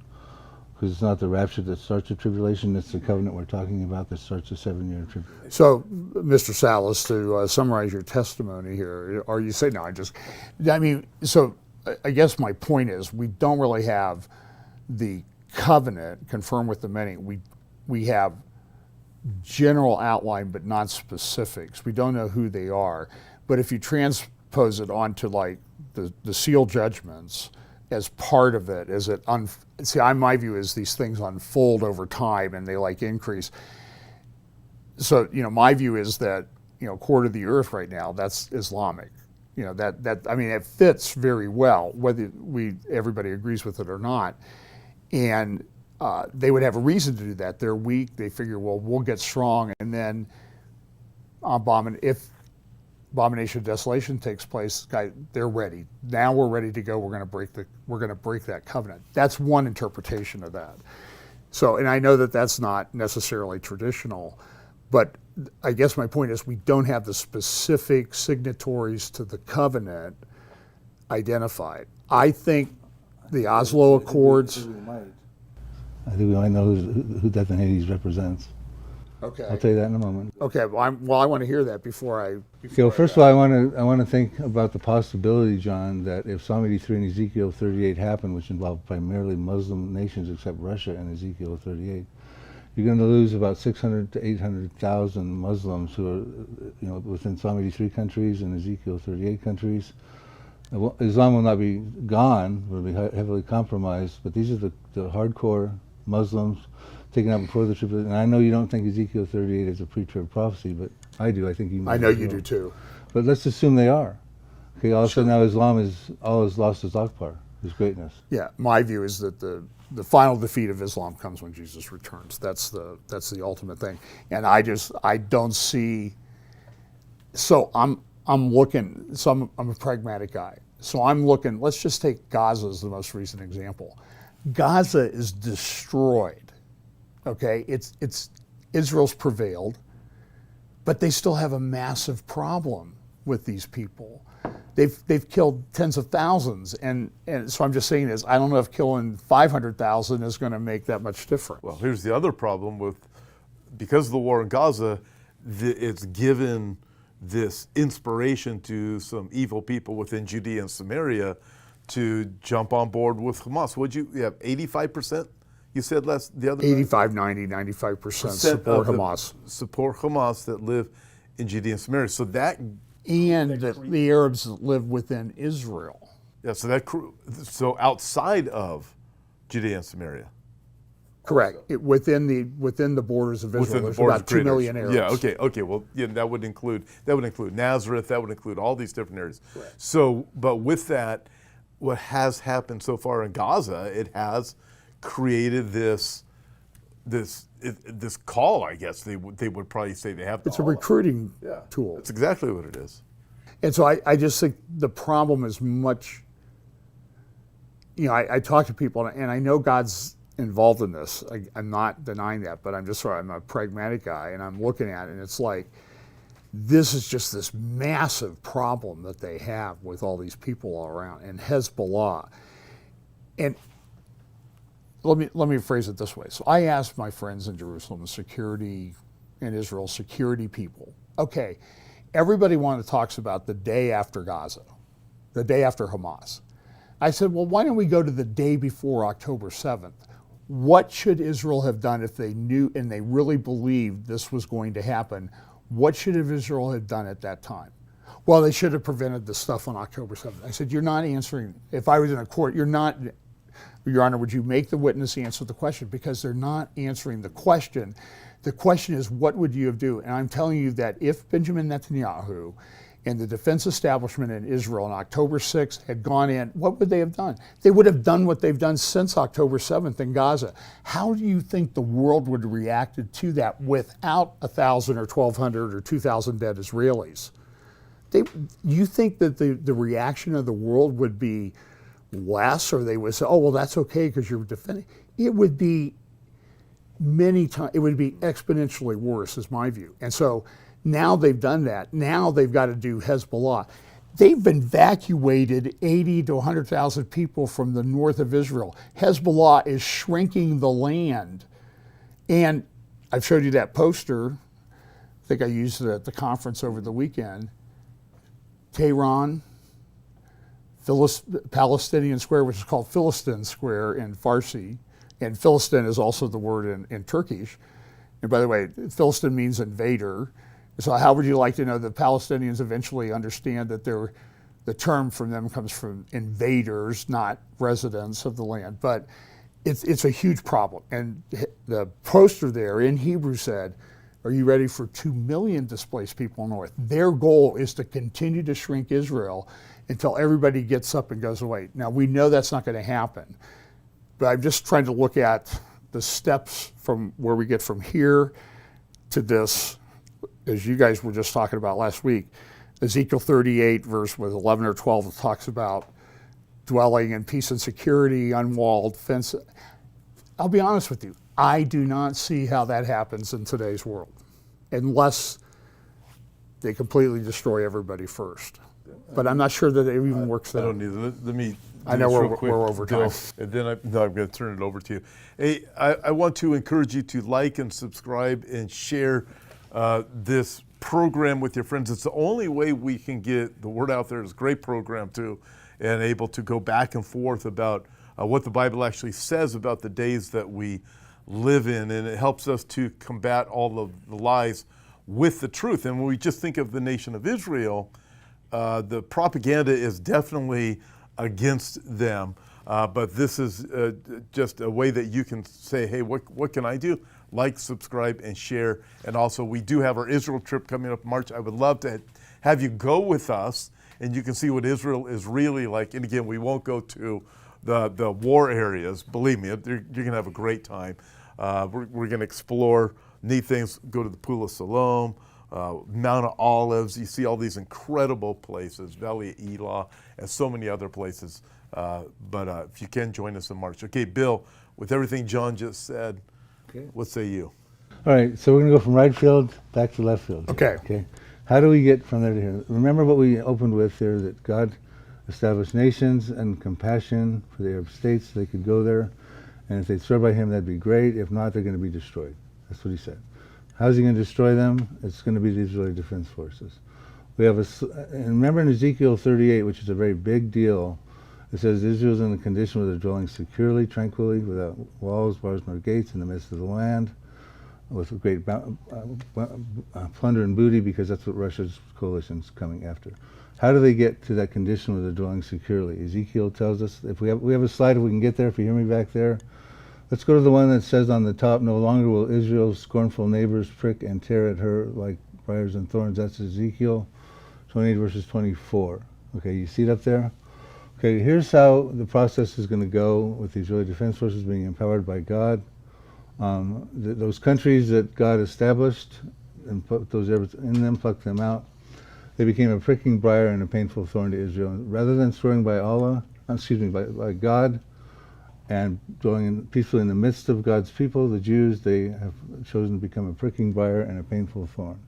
Because it's not the rapture that starts the tribulation, it's the covenant we're talking about that starts the 7-year tribulation. So, Mr. Salus, to summarize your testimony here, are you saying, so I guess my point is we don't really have the covenant confirmed with the many. We have general outline but not specifics. We don't know who they are. But if you transpose it onto like the seal judgments as part of it, my view is these things unfold over time and they like increase. So, my view is that, quarter of the earth right now, that's Islamic. It fits very well, whether everybody agrees with it or not. And they would have a reason to do that. They're weak. They figure, well, we'll get strong, and then if abomination of desolation takes place, they're ready. Now we're ready to go. We're going to break that covenant. That's one interpretation of that. So, and I know that that's not necessarily traditional, but I guess my point is we don't have the specific signatories to the covenant identified. I think the Oslo Accords. I think we might know who Death and Hades represents. Okay. I'll tell you that in a moment. Okay. Well, I want to hear that before I. Okay. Well, first of all, I want to think about the possibility, John, that if Psalm 83 and Ezekiel 38 happen, which involve primarily Muslim nations except Russia and Ezekiel 38, you're going to lose about 600 to 800,000 Muslims who are, within Psalm 83 countries and Ezekiel 38 countries. Islam will not be gone; will be heavily compromised. But these are the hardcore Muslims taken out before the tribulation. And I know you don't think Ezekiel 38 is a pre-trib prophecy, but I do. I think you might. I know you do too. But let's assume they are. Okay, all of a sudden now Islam all is lost is Akbar, his greatness. Yeah, my view is that the final defeat of Islam comes when Jesus returns. That's the ultimate thing. And I don't see. So I'm looking. So I'm a pragmatic guy. So I'm looking. Let's just take Gaza as the most recent example. Gaza is destroyed. Okay, it's Israel's prevailed, but they still have a massive problem with these people. They've killed tens of thousands, and so I'm just saying is I don't know if killing 500,000 is going to make that much difference. Well, here's the other problem because of the war in Gaza, it's given this inspiration to some evil people within Judea and Samaria to jump on board with Hamas. Would you have 85%? You said the other 85, 90, 95% support Hamas. Support Hamas that live in Judea and Samaria. So that the Arabs that live within Israel. Yeah, so outside of Judea and Samaria. Correct. Within the borders of Israel, there's about 2 million Arabs. Yeah. Okay. Well, yeah, that would include Nazareth. That would include all these different areas. Correct. So, but with that, what has happened so far in Gaza, it has created this call. I guess they would probably say they have. It's a recruiting tool. That's exactly what it is. And so I just think the problem is much. I talk to people and I know God's involved in this. I'm not denying that, but I'm a pragmatic guy and I'm looking at it and it's like, this is just this massive problem that they have with all these people all around and Hezbollah. And let me phrase it this way. So I asked my friends in Jerusalem, security in Israel, security people, okay, everybody talks about the day after Gaza, the day after Hamas. I said, well, why don't we go to the day before October 7th? What should Israel have done if they knew and they really believed this was going to happen? What should Israel have done at that time? Well, they should have prevented the stuff on October 7th. I said, you're not answering. If I was in a court, you're not, Your Honor, would you make the witness answer the question? Because they're not answering the question. The question is, what would you have done? And I'm telling you that if Benjamin Netanyahu and the defense establishment in Israel on October 6th had gone in, what would they have done? They would have done what they've done since October 7th in Gaza. How do you think the world would have reacted to that without 1,000 or 1,200 or 2,000 dead Israelis? You think that the reaction of the world would be less, or they would say, oh, well, that's okay because you're defending? It would be many times, it would be exponentially worse, is my view. And so now they've done that. Now they've got to do Hezbollah. They've evacuated 80 to 100,000 people from the north of Israel. Hezbollah is shrinking the land. And I've showed you that poster. I think I used it at the conference over the weekend. Tehran, Palestinian Square, which is called Philistine Square in Farsi. And Philistine is also the word in Turkish. And by the way, Philistine means invader. So how would you like to know that Palestinians eventually understand that the term from them comes from invaders, not residents of the land? But it's a huge problem. And the poster there in Hebrew said, are you ready for 2 million displaced people north? Their goal is to continue to shrink Israel until everybody gets up and goes away. Now, we know that's not going to happen. But I'm just trying to look at the steps from where we get from here to this, as you guys were just talking about last week. Ezekiel 38, verse 11 or 12, it talks about dwelling in peace and security, unwalled fence. I'll be honest with you, I do not see how that happens in today's world, unless they completely destroy everybody first. But I'm not sure that it even works that way. I don't either. Let me. I know we're over time. And then I'm going to turn it over to you. Hey, I want to encourage you to like and subscribe and share this program with your friends. It's the only way we can get the word out there. It's a great program too, and able to go back and forth about what the Bible actually says about the days that we live in, and it helps us to combat all of the lies with the truth. And when we just think of the nation of Israel, the propaganda is definitely against them, but this is just a way that you can say, hey, what can I do? Like, subscribe, and share. And also, we do have our Israel trip coming up in March. I would love to have you go with us, and you can see what Israel is really like. And again, we won't go to the war areas. Believe me, you're going to have a great time. We're going to explore neat things, go to the Pool of Siloam, Mount of Olives. You see all these incredible places, Valley of Elah, and so many other places. But if you can, join us in March. Okay, Bill, with everything John just said, okay, what say you? All right, so we're going to go from right field back to left field. Okay. How do we get from there to here? Remember what we opened with there, that God established nations and compassion for the Arab states. They could go there, and if they swear by him, that'd be great. If not, they're going to be destroyed. That's what he said. How's he going to destroy them? It's going to be the Israeli Defense Forces. We have and remember in Ezekiel 38, which is a very big deal, it says Israel's in a condition where they're dwelling securely, tranquilly, without walls, bars, nor gates, in the midst of the land, with great plunder and booty, because that's what Russia's coalition's coming after. How do they get to that condition where they're dwelling securely? Ezekiel tells us, if we have a slide, if we can get there, if you hear me back there. Let's go to the one that says on the top, no longer will Israel's scornful neighbors prick and tear at her like briars and thorns. That's Ezekiel 28 verses 24. Okay, you see it up there? Okay, here's how the process is going to go with the Israeli Defense Forces being empowered by God. Those countries that God established and put those Arabs in them, plucked them out, they became a pricking briar and a painful thorn to Israel. Rather than swearing by by God, and dwelling peacefully in the midst of God's people, the Jews, they have chosen to become a pricking briar and a painful thorn.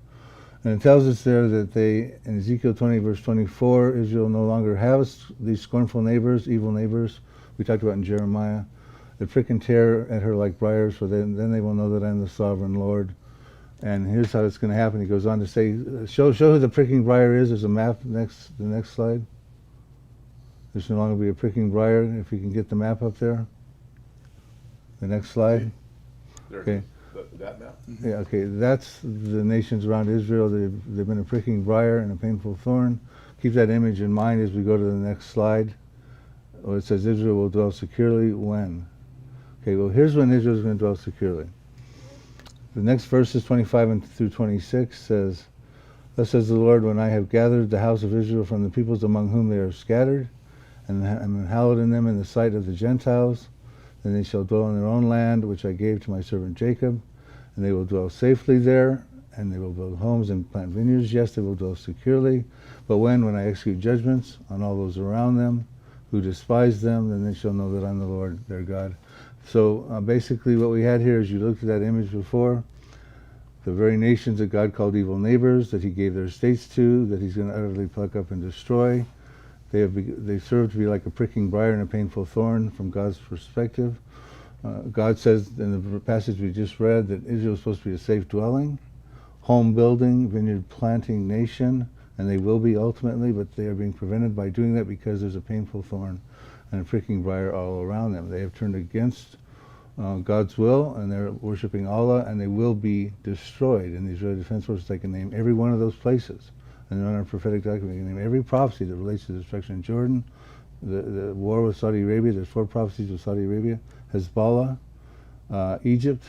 And it tells us there that they, in Ezekiel 20 verse 24, Israel no longer has these scornful neighbors, evil neighbors, we talked about in Jeremiah. They prick and tear at her like briars, for then they will know that I'm the sovereign Lord. And here's how it's going to happen. He goes on to say, show who the pricking briar is. There's a map, the next slide. There should no longer be a pricking briar, if you can get the map up there. The next slide. Okay. That map? Yeah, okay, that's the nations around Israel. They've been a pricking briar and a painful thorn. Keep that image in mind as we go to the next slide. Where it says Israel will dwell securely when? Okay, well, here's when Israel is going to dwell securely. The next verses 25 through 26 says, thus says the Lord, when I have gathered the house of Israel from the peoples among whom they are scattered, and am hallowed in them in the sight of the Gentiles, then they shall dwell in their own land, which I gave to my servant Jacob, and they will dwell safely there, and they will build homes and plant vineyards. Yes, they will dwell securely. But when I execute judgments on all those around them who despise them, then they shall know that I'm the Lord, their God. So basically what we had here is, you looked at that image before, the very nations that God called evil neighbors, that he gave their states to, that he's going to utterly pluck up and destroy. They serve to be like a pricking briar and a painful thorn from God's perspective. God says in the passage we just read that Israel is supposed to be a safe dwelling, home building, vineyard planting nation, and they will be ultimately, but they are being prevented by doing that because there's a painful thorn and a pricking briar all around them. They have turned against God's will, and they're worshiping Allah, and they will be destroyed. In the Israeli Defense Forces, I can name every one of those places. And on our prophetic document, you can name every prophecy that relates to the destruction of Jordan, the war with Saudi Arabia. There's 4 prophecies with Saudi Arabia, Hezbollah, Egypt,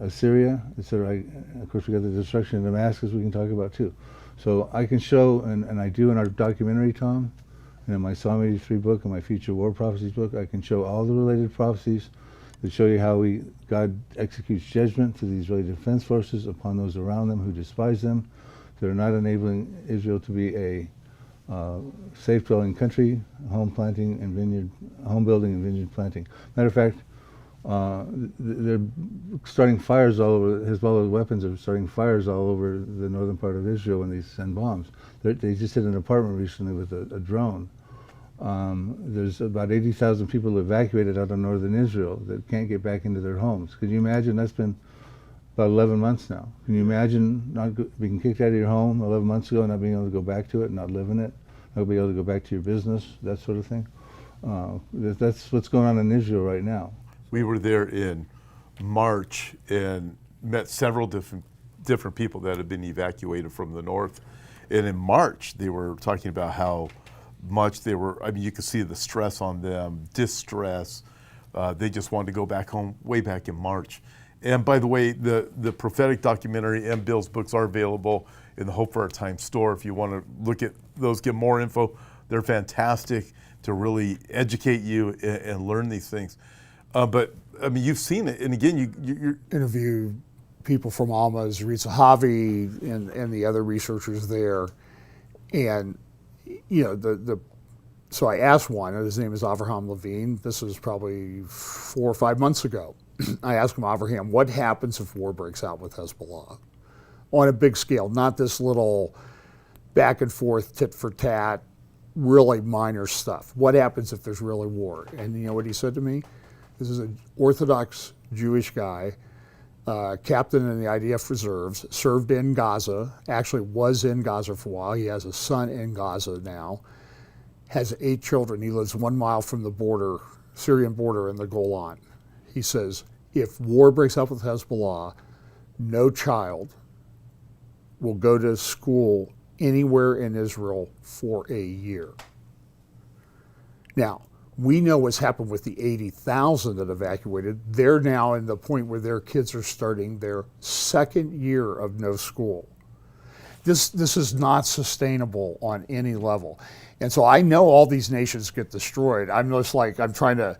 Assyria, etc. Of course, we got the destruction of Damascus we can talk about too. So I can show, and I do in our documentary, Tom, and in my Psalm 83 book and my Future War Prophecies book, I can show all the related prophecies that show you how God executes judgment to the Israeli Defense Forces upon those around them who despise them. They're not enabling Israel to be a safe dwelling country, home building and vineyard planting. Matter of fact, they're starting fires all over. Hezbollah weapons are starting fires all over the northern part of Israel when they send bombs. They just hit an apartment recently with a drone. There's about 80,000 people evacuated out of northern Israel that can't get back into their homes. Can you imagine? That's been about 11 months now. Can you imagine being kicked out of your home 11 months ago and not being able to go back to it, not live in it, not being able to go back to your business, that sort of thing? That's what's going on in Israel right now. We were there in March and met several different people that had been evacuated from the north. And in March, they were talking about how much they were, I mean, you could see the stress on them, distress. They just wanted to go back home way back in March. And by the way, the prophetic documentary and Bill's books are available in the Hope for Our Time store. If you want to look at those, get more info, they're fantastic to really educate you and learn these things. But I mean, you've seen it, and again, you Interview people from Alma, Zaritza Havi, and the other researchers there, and you know So I asked one, and his name is Avraham Levine. This was probably 4 or 5 months ago. I asked him, Avraham, what happens if war breaks out with Hezbollah on a big scale, not this little back and forth, tit for tat, really minor stuff. What happens if there's really war? And you know what he said to me? This is an Orthodox Jewish guy, captain in the IDF reserves, served in Gaza, actually was in Gaza for a while. He has a son in Gaza now, has 8 children. He lives 1 mile from the border, Syrian border in the Golan. He says, if war breaks out with Hezbollah, no child will go to school anywhere in Israel for a year. Now, we know what's happened with the 80,000 that evacuated. They're now in the point where their kids are starting their 2nd year of no school. This is not sustainable on any level. And so I know all these nations get destroyed. I'm trying to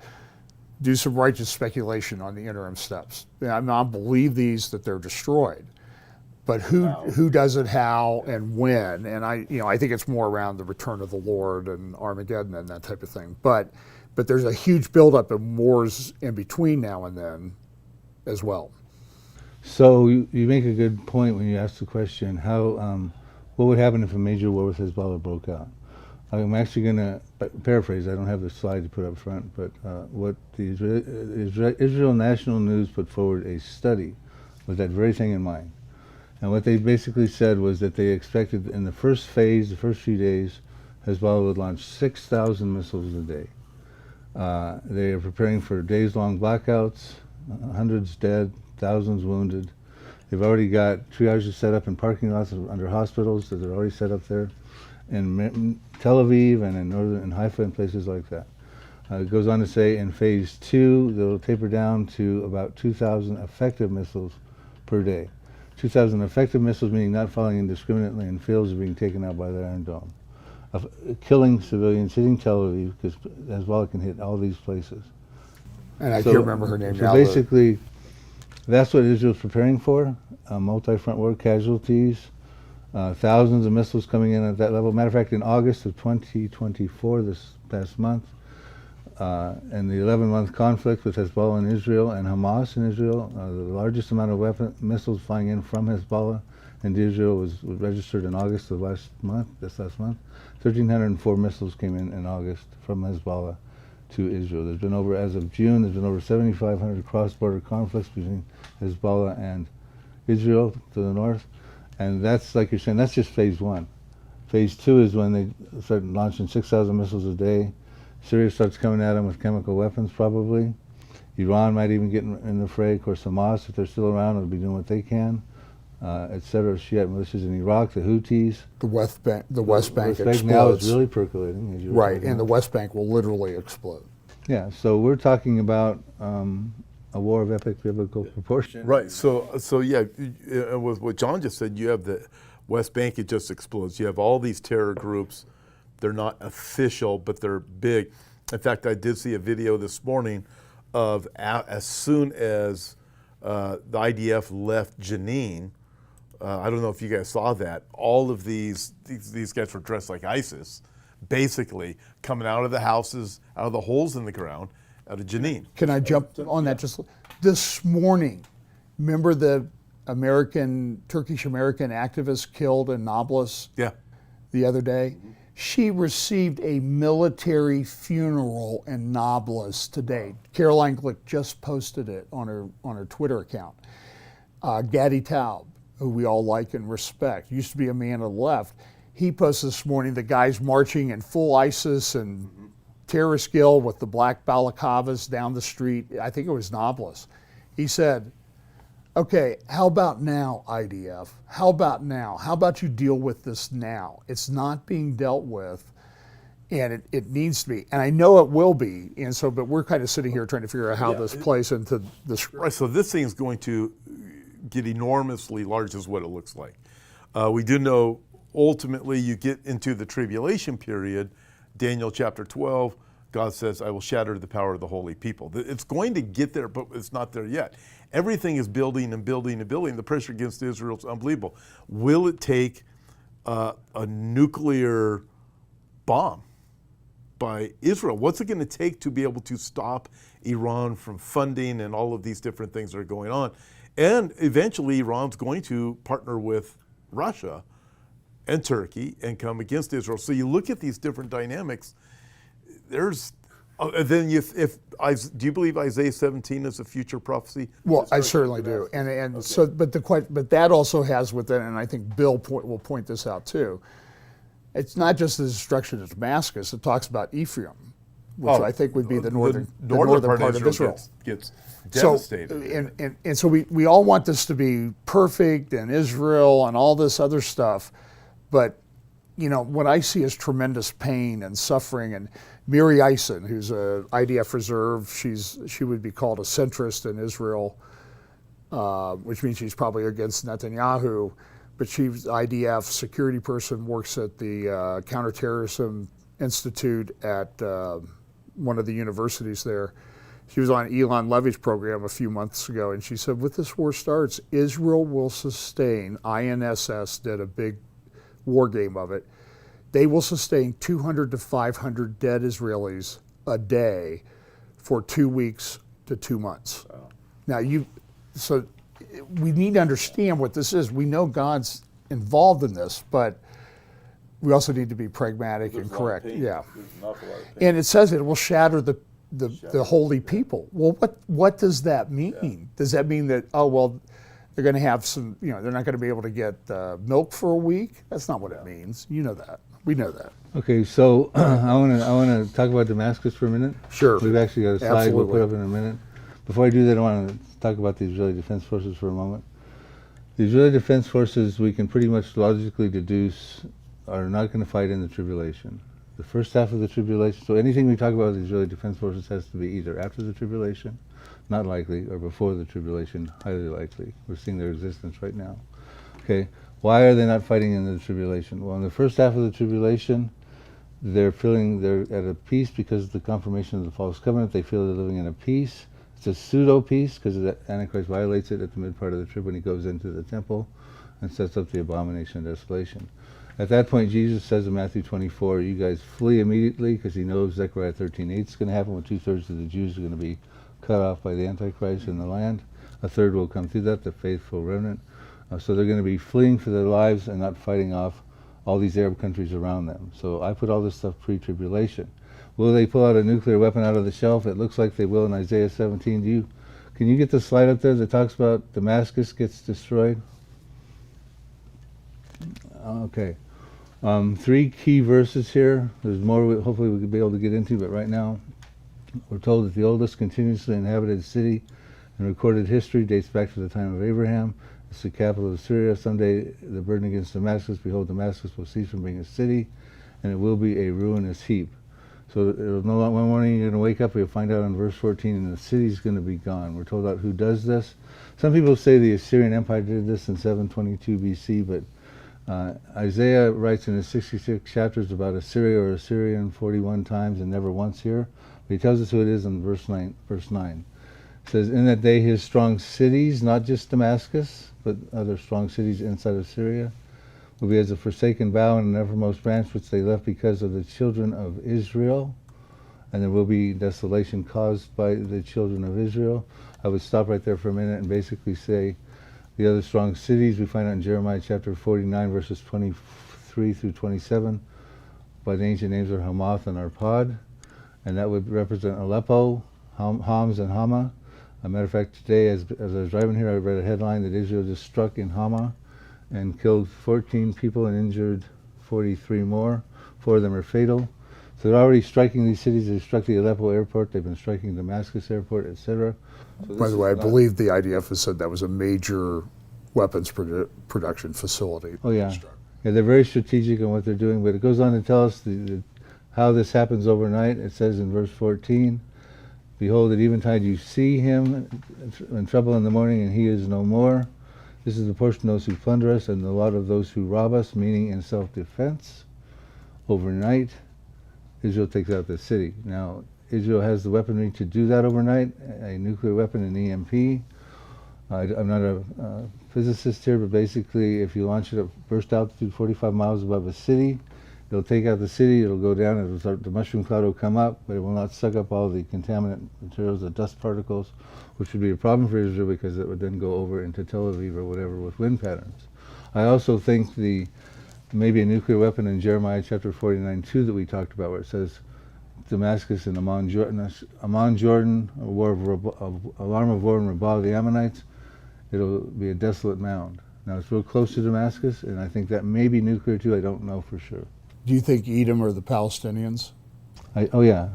do some righteous speculation on the interim steps. I don't believe that they're destroyed. But who does it, how, and when? And I think it's more around the return of the Lord and Armageddon and that type of thing. But there's a huge buildup in wars in between now and then as well. So you make a good point when you ask the question, what would happen if a major war with Hezbollah broke out? I'm actually going to paraphrase. I don't have the slide to put up front, but what the Israel National News put forward a study with that very thing in mind. And what they basically said was that they expected in the first phase, the first few days, Hezbollah would launch 6,000 missiles a day. They are preparing for days-long blackouts, hundreds dead, thousands wounded. They've already got triages set up in parking lots under hospitals that are already set up there in Tel Aviv and in Haifa and places like that. It goes on to say in phase 2, they'll taper down to about 2,000 effective missiles per day. 2,000 effective missiles, meaning not falling indiscriminately in fields, are being taken out by the Iron Dome. Killing civilians, hitting Tel Aviv, because Hezbollah can hit all these places. And I can't remember her name now. So basically, that's what Israel's preparing for, multi-front war casualties, thousands of missiles coming in at that level. Matter of fact, in August of 2024, this past month, and the 11-month conflict with Hezbollah in Israel and Hamas in Israel, the largest amount of missiles flying in from Hezbollah into Israel was registered in August of this last month. 1,304 missiles came in August from Hezbollah to Israel. There's been over, as of June, there's been over 7,500 cross-border conflicts between Hezbollah and Israel to the north. And that's, like you're saying, that's just phase one. Phase two is when they start launching 6,000 missiles a day. Syria starts coming at them with chemical weapons, probably. Iran might even get in the fray. Of course, Hamas, if they're still around, will be doing what they can, etc. Shiite militias in Iraq, the Houthis. The West Bank explodes. Now is really percolating. As you were Right, talking and the about. West Bank will literally explode. Yeah, so we're talking about a war of epic biblical proportion. Right. So yeah, with what John just said, you have the West Bank, it just explodes. You have all these terror groups. They're not official, but they're big. In fact, I did see a video this morning of as soon as the IDF left Jenin, I don't know if you guys saw that, all of these guys were dressed like ISIS, basically coming out of the houses, out of the holes in the ground, out of Jenin. Can I jump on that just this morning? Remember the Turkish-American activist killed in Nablus Yeah. the other day? She received a military funeral in Nablus today. Caroline Glick just posted it on her Twitter account. Gadi Taub, who we all like and respect, used to be a man of the left. He posted this morning the guys marching in full ISIS and terrorist guild with the black balaclavas down the street. I think it was Nablus. He said, okay, how about now, IDF? How about now? How about you deal with this now? It's not being dealt with, and it needs to be. And I know it will be. And so, but we're kind of sitting here trying to figure out how this plays into this. Right, so this thing's going to get enormously large is what it looks like. We do know ultimately you get into the tribulation period, Daniel chapter 12, God says, I will shatter the power of the holy people. It's going to get there, but it's not there yet. Everything is building and building and building. The pressure against Israel is unbelievable. Will it take a nuclear bomb by Israel? What's it going to take to be able to stop Iran from funding and all of these different things that are going on? And eventually Iran's going to partner with Russia and Turkey and come against Israel. So you look at these different dynamics. There's then do you believe Isaiah 17 is a future prophecy? Well, I certainly do, and okay. So, but that also has within, and I think Bill will point this out too. It's not just the destruction of Damascus; it talks about Ephraim, which I think would be the northern part of Israel. Gets devastated. So, and so we all want this to be perfect and Israel and all this other stuff, but you know what I see is tremendous pain and suffering. And Miri Eisen, who's a IDF reserve, she would be called a centrist in Israel, which means she's probably against Netanyahu, but she's IDF security person, works at the Counterterrorism Institute at one of the universities there. She was on Elon Levy's program a few months ago, and she said, with this war starts, Israel will sustain, INSS did a big war game of it, they will sustain 200 to 500 dead Israelis a day for 2 weeks to 2 months. Wow. Now, so we need to understand what this is. We know God's involved in this, but we also need to be pragmatic and correct. Yeah. And it says it will shatter the holy people. Well, what does that mean? Yeah. Does that mean that, oh, well, they're going to have some, they're not going to be able to get milk for a week? That's not what it means. You know that. We know that. Okay, so I want to talk about Damascus for a minute. Sure. We've actually got a slide Absolutely. we'll put up in a minute. Before I do that, I want to talk about the Israeli Defense Forces for a moment. The Israeli Defense Forces, we can pretty much logically deduce, are not going to fight in the tribulation. The first half of the tribulation, so anything we talk about with the Israeli Defense Forces has to be either after the tribulation, not likely, or before the tribulation, highly likely. We're seeing their existence right now. Okay, why are they not fighting in the tribulation? Well, in the first half of the tribulation, they're at a peace because of the confirmation of the false covenant. They feel they're living in a peace. It's a pseudo-peace because the Antichrist violates it at the mid part of the trib when he goes into the temple and sets up the abomination of desolation. At that point, Jesus says in Matthew 24, you guys flee immediately, because he knows Zechariah 13:8 is going to happen, when 2/3 of the Jews are going to be cut off by the Antichrist in the land. A third will come through that, the faithful remnant. So they're going to be fleeing for their lives and not fighting off all these Arab countries around them. So I put all this stuff pre-tribulation. Will they pull out a nuclear weapon out of the shelf? It looks like they will in Isaiah 17. Can you get the slide up there that talks about Damascus gets destroyed? Okay. 3 key verses here. There's more hopefully we could be able to get into, but right now we're told that the oldest continuously inhabited city in recorded history dates back to the time of Abraham. It's the capital of Syria. Someday the burden against Damascus, behold, Damascus will cease from being a city, and it will be a ruinous heap. So one morning you're going to wake up, you'll find out in verse 14, and the city's going to be gone. We're told out who does this. Some people say the Assyrian Empire did this in 722 BC, but Isaiah writes in his 66 chapters about Assyria or Assyrian 41 times and never once here. But he tells us who it is in verse 9. It says, in that day his strong cities, not just Damascus, but other strong cities inside of Syria, will be as a forsaken bough and an evermost branch which they left because of the children of Israel. And there will be desolation caused by the children of Israel. I would stop right there for a minute and basically say the other strong cities we find out in Jeremiah chapter 49, verses 23 through 27. By the ancient names are Hamath and Arpad. And that would represent Aleppo, Homs, and Hama. As a matter of fact, today, as I was driving here, I read a headline that Israel just struck in Hama and killed 14 people and injured 43 more. 4 of them are fatal. So they're already striking these cities. They struck the Aleppo airport. They've been striking Damascus airport, etc. So by the way, I believe the IDF has said that was a major weapons production facility. Oh, yeah. Yeah, they're very strategic in what they're doing, but it goes on to tell us how this happens overnight. It says in verse 14, behold, at eventide you see him in trouble in the morning, and he is no more. This is the portion of those who plunder us and the lot of those who rob us, meaning in self-defense. Overnight, Israel takes out the city. Now, Israel has the weaponry to do that overnight, a nuclear weapon, an EMP. I'm not a physicist here, but basically if you launch it at burst altitude 45 miles above a city, it'll take out the city, it'll go down, the mushroom cloud will come up, but it will not suck up all the contaminant materials, the dust particles, which would be a problem for Israel because it would then go over into Tel Aviv or whatever with wind patterns. I also think maybe a nuclear weapon in Jeremiah chapter 49:2 that we talked about, where it says Damascus and Ammon Jordan, alarm of war and Rabah of the Ammonites, it'll be a desolate mound. Now it's real close to Damascus, and I think that may be nuclear too, I don't know for sure. Do you think Edom are the Palestinians? Yeah.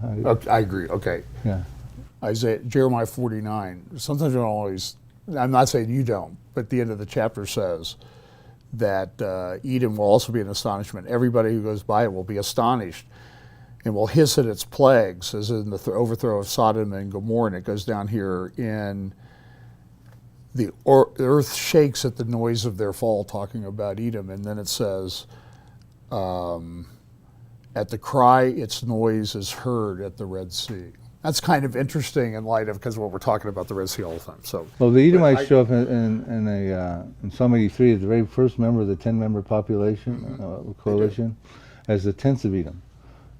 I agree, okay. Yeah. Jeremiah 49, sometimes I don't always, I'm not saying you don't, but the end of the chapter says that Edom will also be an astonishment. Everybody who goes by it will be astonished and will hiss at its plagues, as in the overthrow of Sodom and Gomorrah. And it goes down here in the earth shakes at the noise of their fall, talking about Edom. And then it says, at the cry, its noise is heard at the Red Sea. That's kind of interesting in light of, because what we're talking about the Red Sea all the time. So, well, the Edomites show up in Psalm 83 as the very first member of the 10-member population coalition as the tents of Edom.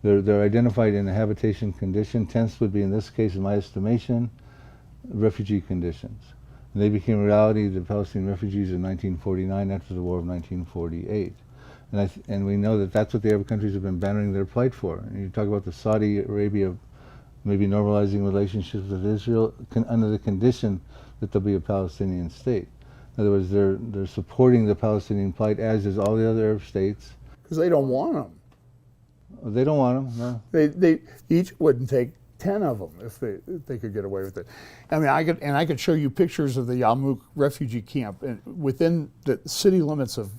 They're identified in a habitation condition. Tents would be, in this case, in my estimation, refugee conditions. And they became a reality, the Palestinian refugees, in 1949 after the War of 1948. And we know that that's what the Arab countries have been bannering their plight for. And you talk about the Saudi Arabia maybe normalizing relationships with Israel under the condition that there'll be a Palestinian state. In other words, they're supporting the Palestinian plight, as is all the other Arab states. Because they don't want them. They don't want them, no. They each wouldn't take 10 of them if they could get away with it. I mean, I could show you pictures of the Yarmouk refugee camp within the city limits of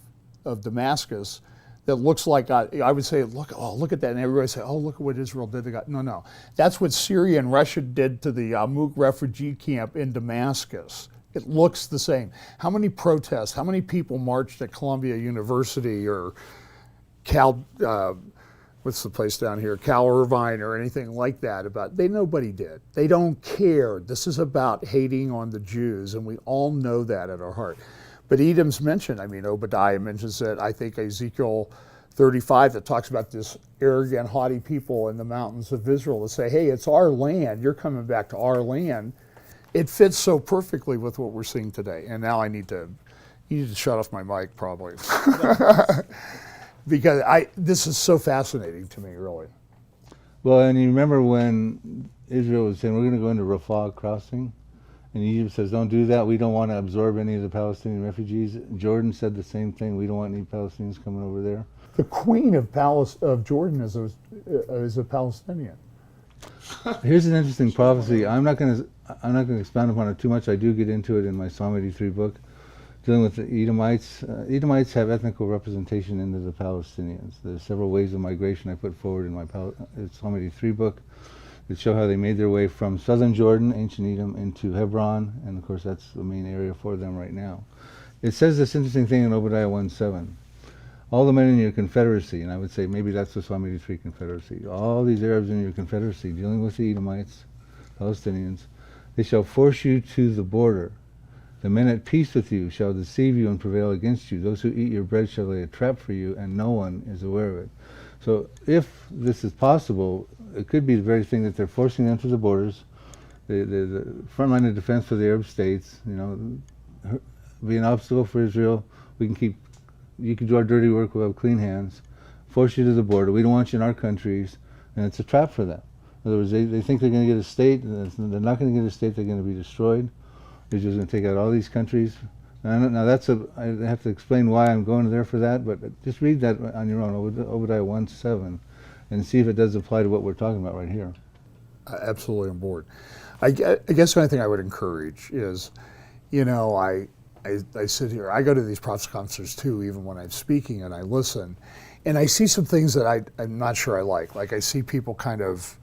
Damascus. That looks like, I would say, look at that, and everybody say, oh, look at what Israel did. No. That's what Syria and Russia did to the Yarmouk refugee camp in Damascus. It looks the same. How many protests, how many people marched at Columbia University or what's the place down here, Cal Irvine or anything like that nobody did. They don't care. This is about hating on the Jews, and we all know that at our heart. But Edom's mentioned. I mean, Obadiah mentions it. I think Ezekiel 35 that talks about this arrogant, haughty people in the mountains of Israel that say, hey, it's our land, you're coming back to our land. It fits so perfectly with what we're seeing today. And now you need to shut off my mic probably. Because this is so fascinating to me, really. Well, and you remember when Israel was saying, we're going to go into Rafah crossing, and Egypt says, don't do that, we don't want to absorb any of the Palestinian refugees. Jordan said the same thing, we don't want any Palestinians coming over there. The queen of Jordan is a Palestinian. Here's an interesting prophecy. I'm not going to expound upon it too much. I do get into it in my Psalm 83 book, dealing with the Edomites. Edomites have ethnical representation into the Palestinians. There's several ways of migration I put forward in my Psalm 83 book that show how they made their way from southern Jordan, ancient Edom, into Hebron, and of course that's the main area for them right now. It says this interesting thing in Obadiah 1:7. All the men in your confederacy, and I would say maybe that's the Psalm 83 confederacy, all these Arabs in your confederacy dealing with the Edomites, Palestinians, they shall force you to the border. The men at peace with you shall deceive you and prevail against you. Those who eat your bread shall lay a trap for you, and no one is aware of it. So if this is possible, it could be the very thing that they're forcing them to the borders, the front line of defense for the Arab states, be an obstacle for Israel. You can do our dirty work, we'll have clean hands, force you to the border. We don't want you in our countries, and it's a trap for them. In other words, they think they're going to get a state, and they're not going to get a state, they're going to be destroyed. Israel's going to take out all these countries. Now I have to explain why I'm going there for that, but just read that on your own, Obadiah 1:7, and see if it does apply to what we're talking about right here. Absolutely on board. I guess the only thing I would encourage is, I sit here, I go to these prophets conferences too, even when I'm speaking, and I listen, and I see some things that I'm not sure I like. Like I see people kind of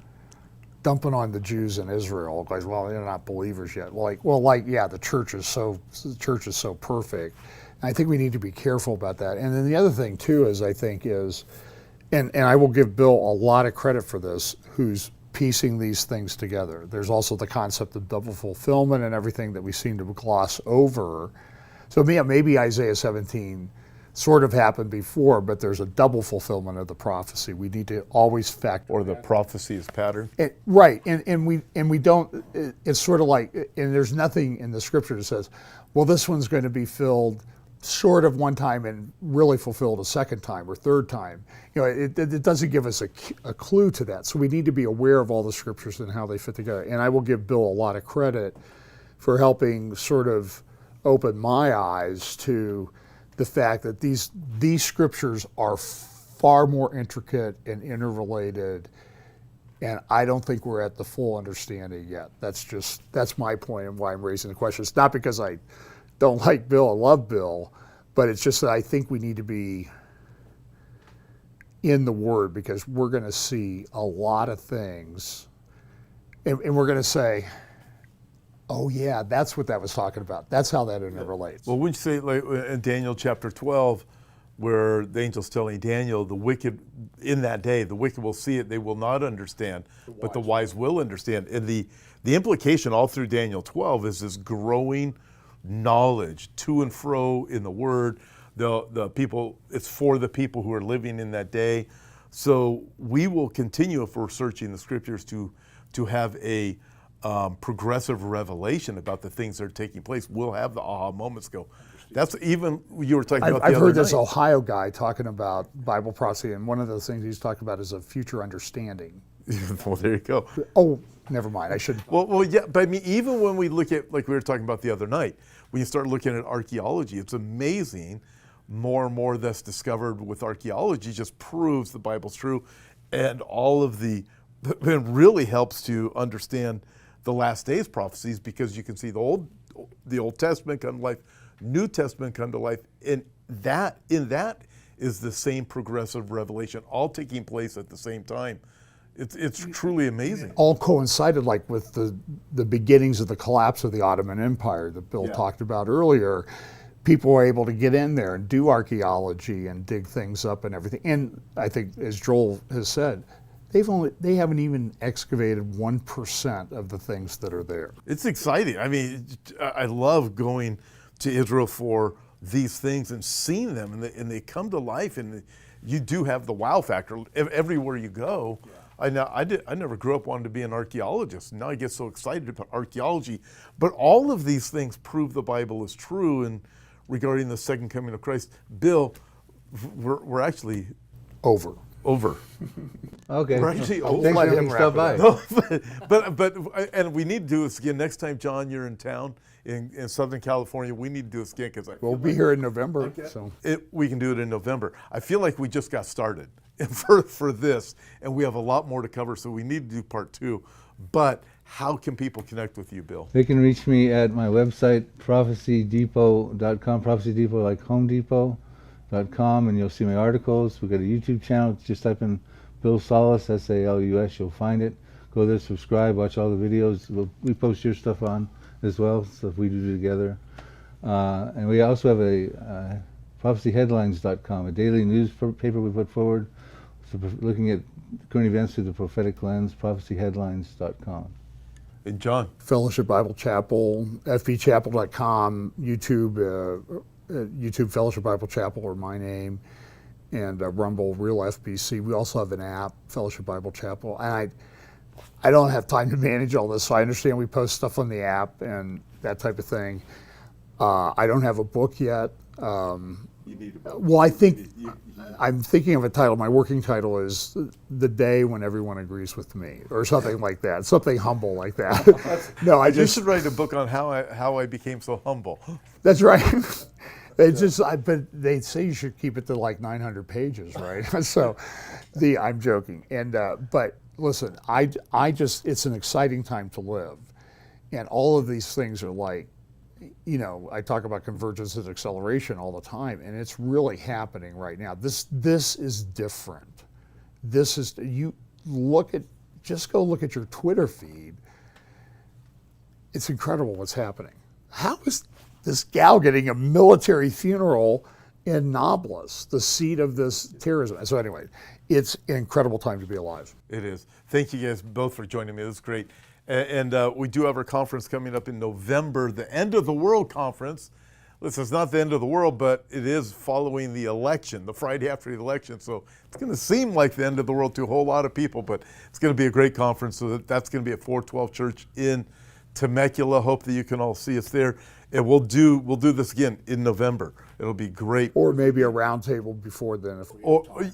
dumping on the Jews in Israel, because, well, they're not believers yet. Yeah, the church is so perfect. And I think we need to be careful about that. And then the other thing too is, and I will give Bill a lot of credit for this, who's piecing these things together. There's also the concept of double fulfillment and everything that we seem to gloss over. So maybe Isaiah 17 sort of happened before, but there's a double fulfillment of the prophecy. We need to always factor. Or the prophecy is pattern. Right, and we don't. It's sort of like, and there's nothing in the scripture that says, well, this one's going to be filled sort of one time and really fulfilled a second time or third time. It doesn't give us a clue to that. So we need to be aware of all the scriptures and how they fit together. And I will give Bill a lot of credit for helping sort of open my eyes to the fact that these scriptures are far more intricate and interrelated, and I don't think we're at the full understanding yet. That's my point and why I'm raising the question. It's not because I don't like Bill, I love Bill, but it's just that I think we need to be in the Word, because we're going to see a lot of things, and we're going to say, oh yeah, that's what that was talking about. That's how that interrelates. Well, wouldn't you say, like in Daniel chapter 12, where the angel's telling Daniel, the wicked in that day, the wicked will see it, they will not understand, but the wise will understand. And the implication all through Daniel 12 is this growing knowledge to and fro in the Word. The people, it's for the people who are living in that day. So we will continue, if we're searching the scriptures, to have a progressive revelation about the things that are taking place. We'll have the aha moments go. That's even, you were talking about the other night. I've heard this Ohio guy talking about Bible prophecy, and one of the things he's talking about is a future understanding. Well, there you go. Oh, never mind. I should. Well, yeah, but I mean, even when we look at, like we were talking about the other night, when you start looking at archaeology, it's amazing. More and more that's discovered with archaeology just proves the Bible's true, and all of it really helps to understand the last days prophecies, because you can see the Old Testament come to life, New Testament come to life, and in that is the same progressive revelation, all taking place at the same time. It's truly amazing. All coincided, like with the beginnings of the collapse of the Ottoman Empire that Bill talked about earlier. People were able to get in there and do archaeology and dig things up and everything. And I think, as Joel has said, they haven't even excavated 1% of the things that are there. It's exciting. I mean, I love going to Israel for these things and seeing them, and they come to life, and you do have the wow factor everywhere you go. I never grew up wanting to be an archaeologist. Now I get so excited about archaeology. But all of these things prove the Bible is true. And regarding the second coming of Christ, Bill, we're actually Over. over. Okay. We're actually Well, over. thanks for Let having him stopped by. No, but and we need to do this again next time, John. You're in town in Southern California. We need to do this again because We'll be here in November. So we can do it in November. I feel like we just got started for this, and we have a lot more to cover. So we need to do part 2. But how can people connect with you, Bill? They can reach me at my website, prophecydepot.com, Prophecy Depot like Home Depot.com, and you'll see my articles. We've got a YouTube channel. Just type in Bill Salus, Salus, you'll find it. Go there, subscribe, watch all the videos. We post your stuff on as well, stuff we do together. And we also have a prophecyheadlines.com, a daily news paper we put forward, looking at current events through the prophetic lens, prophecyheadlines.com. And John? Fellowship Bible Chapel, fbchapel.com, YouTube Fellowship Bible Chapel, or my name, and Rumble Real FBC. We also have an app, Fellowship Bible Chapel. And I don't have time to manage all this, so I understand we post stuff on the app and that type of thing. I don't have a book yet. You need a book. Well, I think I'm thinking of a title. My working title is "The Day When Everyone Agrees with Me," or something like that. Something humble like that. No, You should write a book on how I became so humble. That's right. But they say you should keep it to like 900 pages, right? So, I'm joking. And but listen, it's an exciting time to live, and all of these things are like, I talk about convergence and acceleration all the time, and it's really happening right now. This is different. Just go look at your Twitter feed. It's incredible what's happening. How is this gal getting a military funeral in Nablus, the seat of this terrorism? So anyway, it's an incredible time to be alive. It is. Thank you guys both for joining me. This is great. And we do have our conference coming up in November, the End of the World Conference. Listen, it's not the end of the world, but it is following the election, the Friday after the election. So it's going to seem like the end of the world to a whole lot of people, but it's going to be a great conference. So that's going to be at 412 Church in Temecula. Hope that you can all see us there. And we'll do this again in November. It'll be great. Or maybe a round table before then.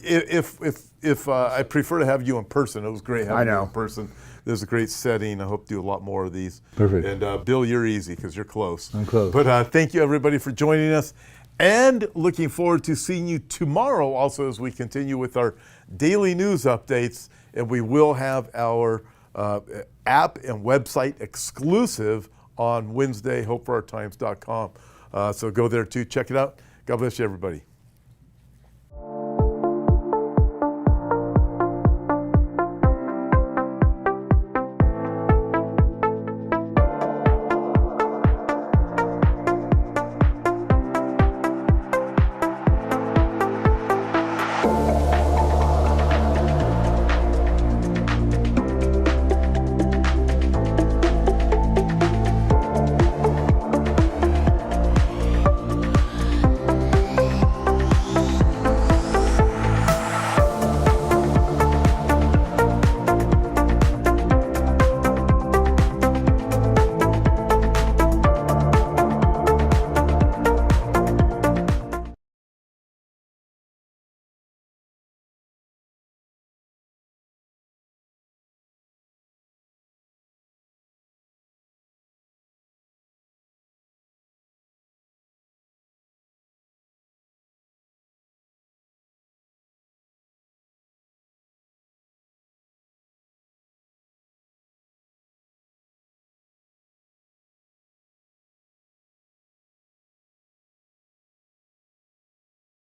If I prefer to have you in person. It was great having you in person. There's a great setting. I hope to do a lot more of these. Perfect. And Bill, you're easy because you're close. I'm close. But thank you everybody for joining us, and looking forward to seeing you tomorrow also as we continue with our daily news updates. And we will have our app and website exclusive on Wednesday, hopeforourtimes.com. So go there too, check it out. God bless you, everybody.